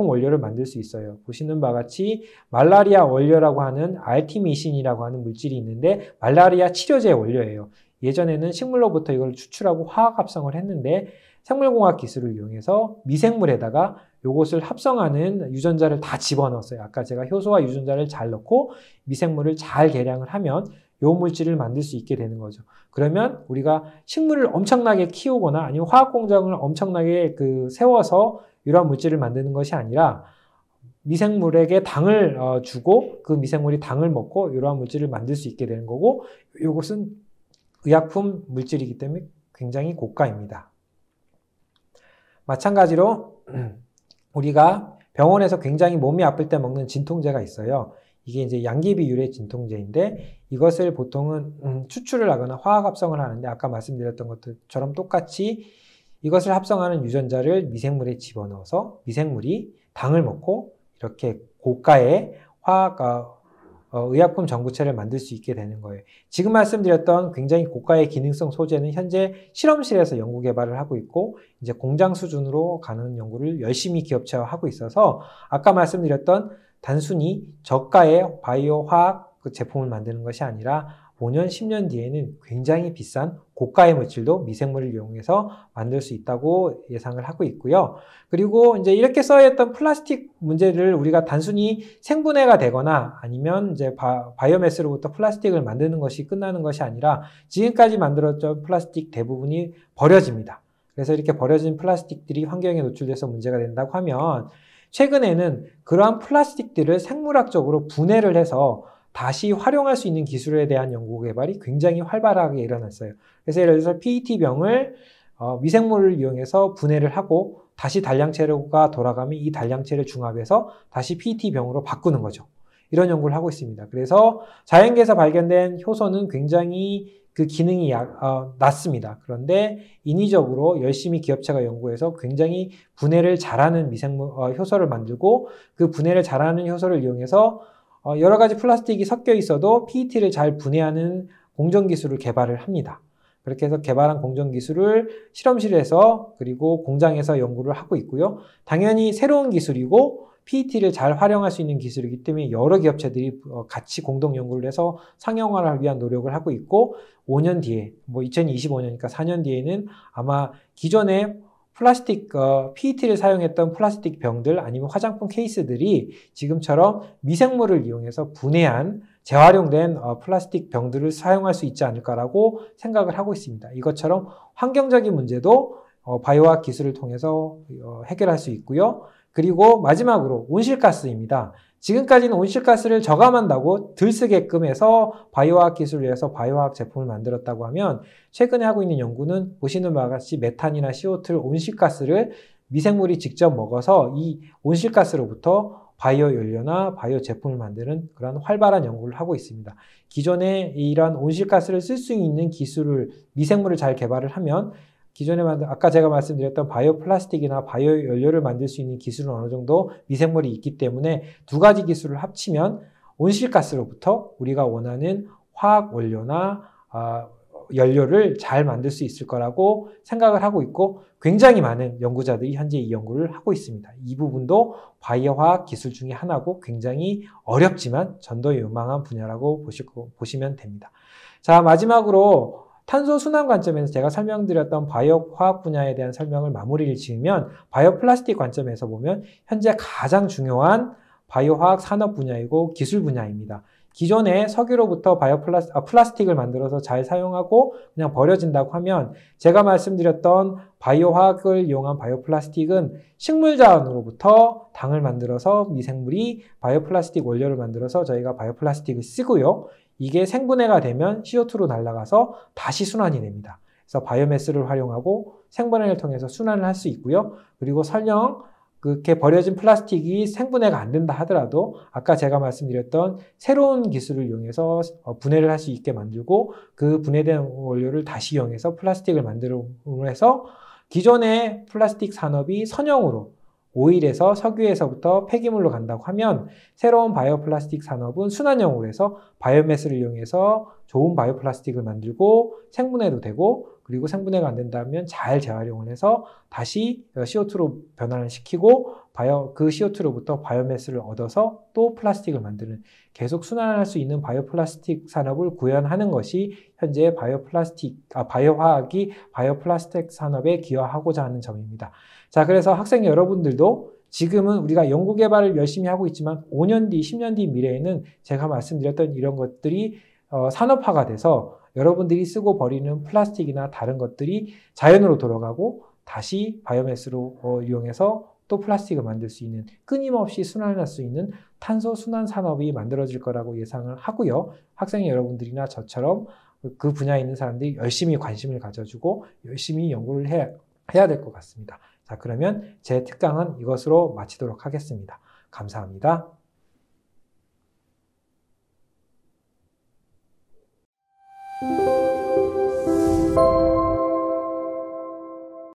원료를 만들 수 있어요. 보시는 바와 같이 말라리아 원료라고 하는 알티미신이라고 하는 물질이 있는데, 말라리아 치료제 원료예요. 예전에는 식물로부터 이걸 추출하고 화학 합성을 했는데, 생물공학 기술을 이용해서 미생물에다가 이것을 합성하는 유전자를 다 집어넣었어요. 아까 제가 효소와 유전자를 잘 넣고 미생물을 잘 개량을 하면 이 물질을 만들 수 있게 되는 거죠. 그러면 우리가 식물을 엄청나게 키우거나 아니면 화학 공장을 엄청나게 세워서 이러한 물질을 만드는 것이 아니라 미생물에게 당을 주고 그 미생물이 당을 먹고 이러한 물질을 만들 수 있게 되는 거고, 이것은 의약품 물질이기 때문에 굉장히 고가입니다. 마찬가지로 우리가 병원에서 굉장히 몸이 아플 때 먹는 진통제가 있어요. 이게 이제 양기비율의 진통제인데 이것을 보통은 추출을 하거나 화학 합성을 하는데 아까 말씀드렸던 것처럼 똑같이 이것을 합성하는 유전자를 미생물에 집어넣어서 미생물이 당을 먹고 이렇게 고가의 의약품 전구체를 만들 수 있게 되는 거예요. 지금 말씀드렸던 굉장히 고가의 기능성 소재는 현재 실험실에서 연구 개발을 하고 있고 이제 공장 수준으로 가는 연구를 열심히 기업체와 하고 있어서 아까 말씀드렸던 단순히 저가의 바이오 화학 제품을 만드는 것이 아니라 5년, 10년 뒤에는 굉장히 비싼 고가의 물질도 미생물을 이용해서 만들 수 있다고 예상을 하고 있고요. 그리고 이제 이렇게 써있던 플라스틱 문제를 우리가 단순히 생분해가 되거나 아니면 이제 바이오매스로부터 플라스틱을 만드는 것이 끝나는 것이 아니라 지금까지 만들었던 플라스틱 대부분이 버려집니다. 그래서 이렇게 버려진 플라스틱들이 환경에 노출돼서 문제가 된다고 하면 최근에는 그러한 플라스틱들을 생물학적으로 분해를 해서 다시 활용할 수 있는 기술에 대한 연구 개발이 굉장히 활발하게 일어났어요. 그래서 예를 들어서 PET병을 미생물을 이용해서 분해를 하고 다시 단량체가 돌아가면 이 단량체를 중합해서 다시 PET병으로 바꾸는 거죠. 이런 연구를 하고 있습니다. 그래서 자연계에서 발견된 효소는 굉장히 그 기능이 낮습니다. 그런데 인위적으로 열심히 기업체가 연구해서 굉장히 분해를 잘하는 효소를 만들고 그 분해를 잘하는 효소를 이용해서 여러 가지 플라스틱이 섞여 있어도 PET를 잘 분해하는 공정기술을 개발을 합니다. 그렇게 해서 개발한 공정기술을 실험실에서 그리고 공장에서 연구를 하고 있고요. 당연히 새로운 기술이고 PET를 잘 활용할 수 있는 기술이기 때문에 여러 기업체들이 같이 공동 연구를 해서 상용화를 위한 노력을 하고 있고 5년 뒤에, 2025년이니까 4년 뒤에는 아마 기존의 플라스틱, PET를 사용했던 플라스틱 병들 아니면 화장품 케이스들이 지금처럼 미생물을 이용해서 분해한 재활용된 플라스틱 병들을 사용할 수 있지 않을까라고 생각을 하고 있습니다. 이것처럼 환경적인 문제도 바이오학 기술을 통해서 해결할 수 있고요. 그리고 마지막으로 온실가스입니다. 지금까지는 온실가스를 저감한다고 들쓰게끔 해서 바이오화학 기술을 위해서 바이오화학 제품을 만들었다고 하면 최근에 하고 있는 연구는 보시는 바와 같이 메탄이나 CO2를 온실가스를 미생물이 직접 먹어서 이 온실가스로부터 바이오 연료나 바이오 제품을 만드는 그런 활발한 연구를 하고 있습니다. 기존에 이런 온실가스를 쓸 수 있는 기술을 미생물을 잘 개발을 하면 기존에 아까 제가 말씀드렸던 바이오 플라스틱이나 바이오 연료를 만들 수 있는 기술은 어느 정도 미생물이 있기 때문에 두 가지 기술을 합치면 온실가스로부터 우리가 원하는 화학 원료나 연료를 잘 만들 수 있을 거라고 생각을 하고 있고 굉장히 많은 연구자들이 현재 이 연구를 하고 있습니다. 이 부분도 바이오 화학 기술 중에 하나고 굉장히 어렵지만 전도 유망한 분야라고 보시면 됩니다. 자, 마지막으로 탄소 순환 관점에서 제가 설명드렸던 바이오 화학 분야에 대한 설명을 마무리를 지으면 바이오 플라스틱 관점에서 보면 현재 가장 중요한 바이오 화학 산업 분야이고 기술 분야입니다. 기존에 석유로부터 플라스틱을 만들어서 잘 사용하고 그냥 버려진다고 하면 제가 말씀드렸던 바이오 화학을 이용한 바이오 플라스틱은 식물자원으로부터 당을 만들어서 미생물이 바이오 플라스틱 원료를 만들어서 저희가 바이오 플라스틱을 쓰고요. 이게 생분해가 되면 CO2로 날아가서 다시 순환이 됩니다. 그래서 바이오매스를 활용하고 생분해를 통해서 순환을 할 수 있고요. 그리고 설령 그렇게 버려진 플라스틱이 생분해가 안 된다 하더라도 아까 제가 말씀드렸던 새로운 기술을 이용해서 분해를 할 수 있게 만들고 그 분해된 원료를 다시 이용해서 플라스틱을 만들므로 해서 기존의 플라스틱 산업이 선형으로 오일에서 석유에서부터 폐기물로 간다고 하면 새로운 바이오 플라스틱 산업은 순환형으로 해서 바이오매스를 이용해서 좋은 바이오 플라스틱을 만들고 생분해도 되고 그리고 생분해가 안 된다면 잘 재활용을 해서 다시 CO2로 변환을 시키고 그 CO2로부터 바이오매스를 얻어서 또 플라스틱을 만드는 계속 순환할 수 있는 바이오 플라스틱 산업을 구현하는 것이 현재 바이오 화학이 바이오 플라스틱 산업에 기여하고자 하는 점입니다. 자, 그래서 학생 여러분들도 지금은 우리가 연구 개발을 열심히 하고 있지만 5년 뒤, 10년 뒤 미래에는 제가 말씀드렸던 이런 것들이 산업화가 돼서 여러분들이 쓰고 버리는 플라스틱이나 다른 것들이 자연으로 돌아가고 다시 바이오매스로 이용해서 또 플라스틱을 만들 수 있는 끊임없이 순환할 수 있는 탄소 순환 산업이 만들어질 거라고 예상을 하고요. 학생 여러분들이나 저처럼 그 분야에 있는 사람들이 열심히 관심을 가져주고 열심히 연구를 해야 될 것 같습니다. 자, 그러면 제 특강은 이것으로 마치도록 하겠습니다. 감사합니다.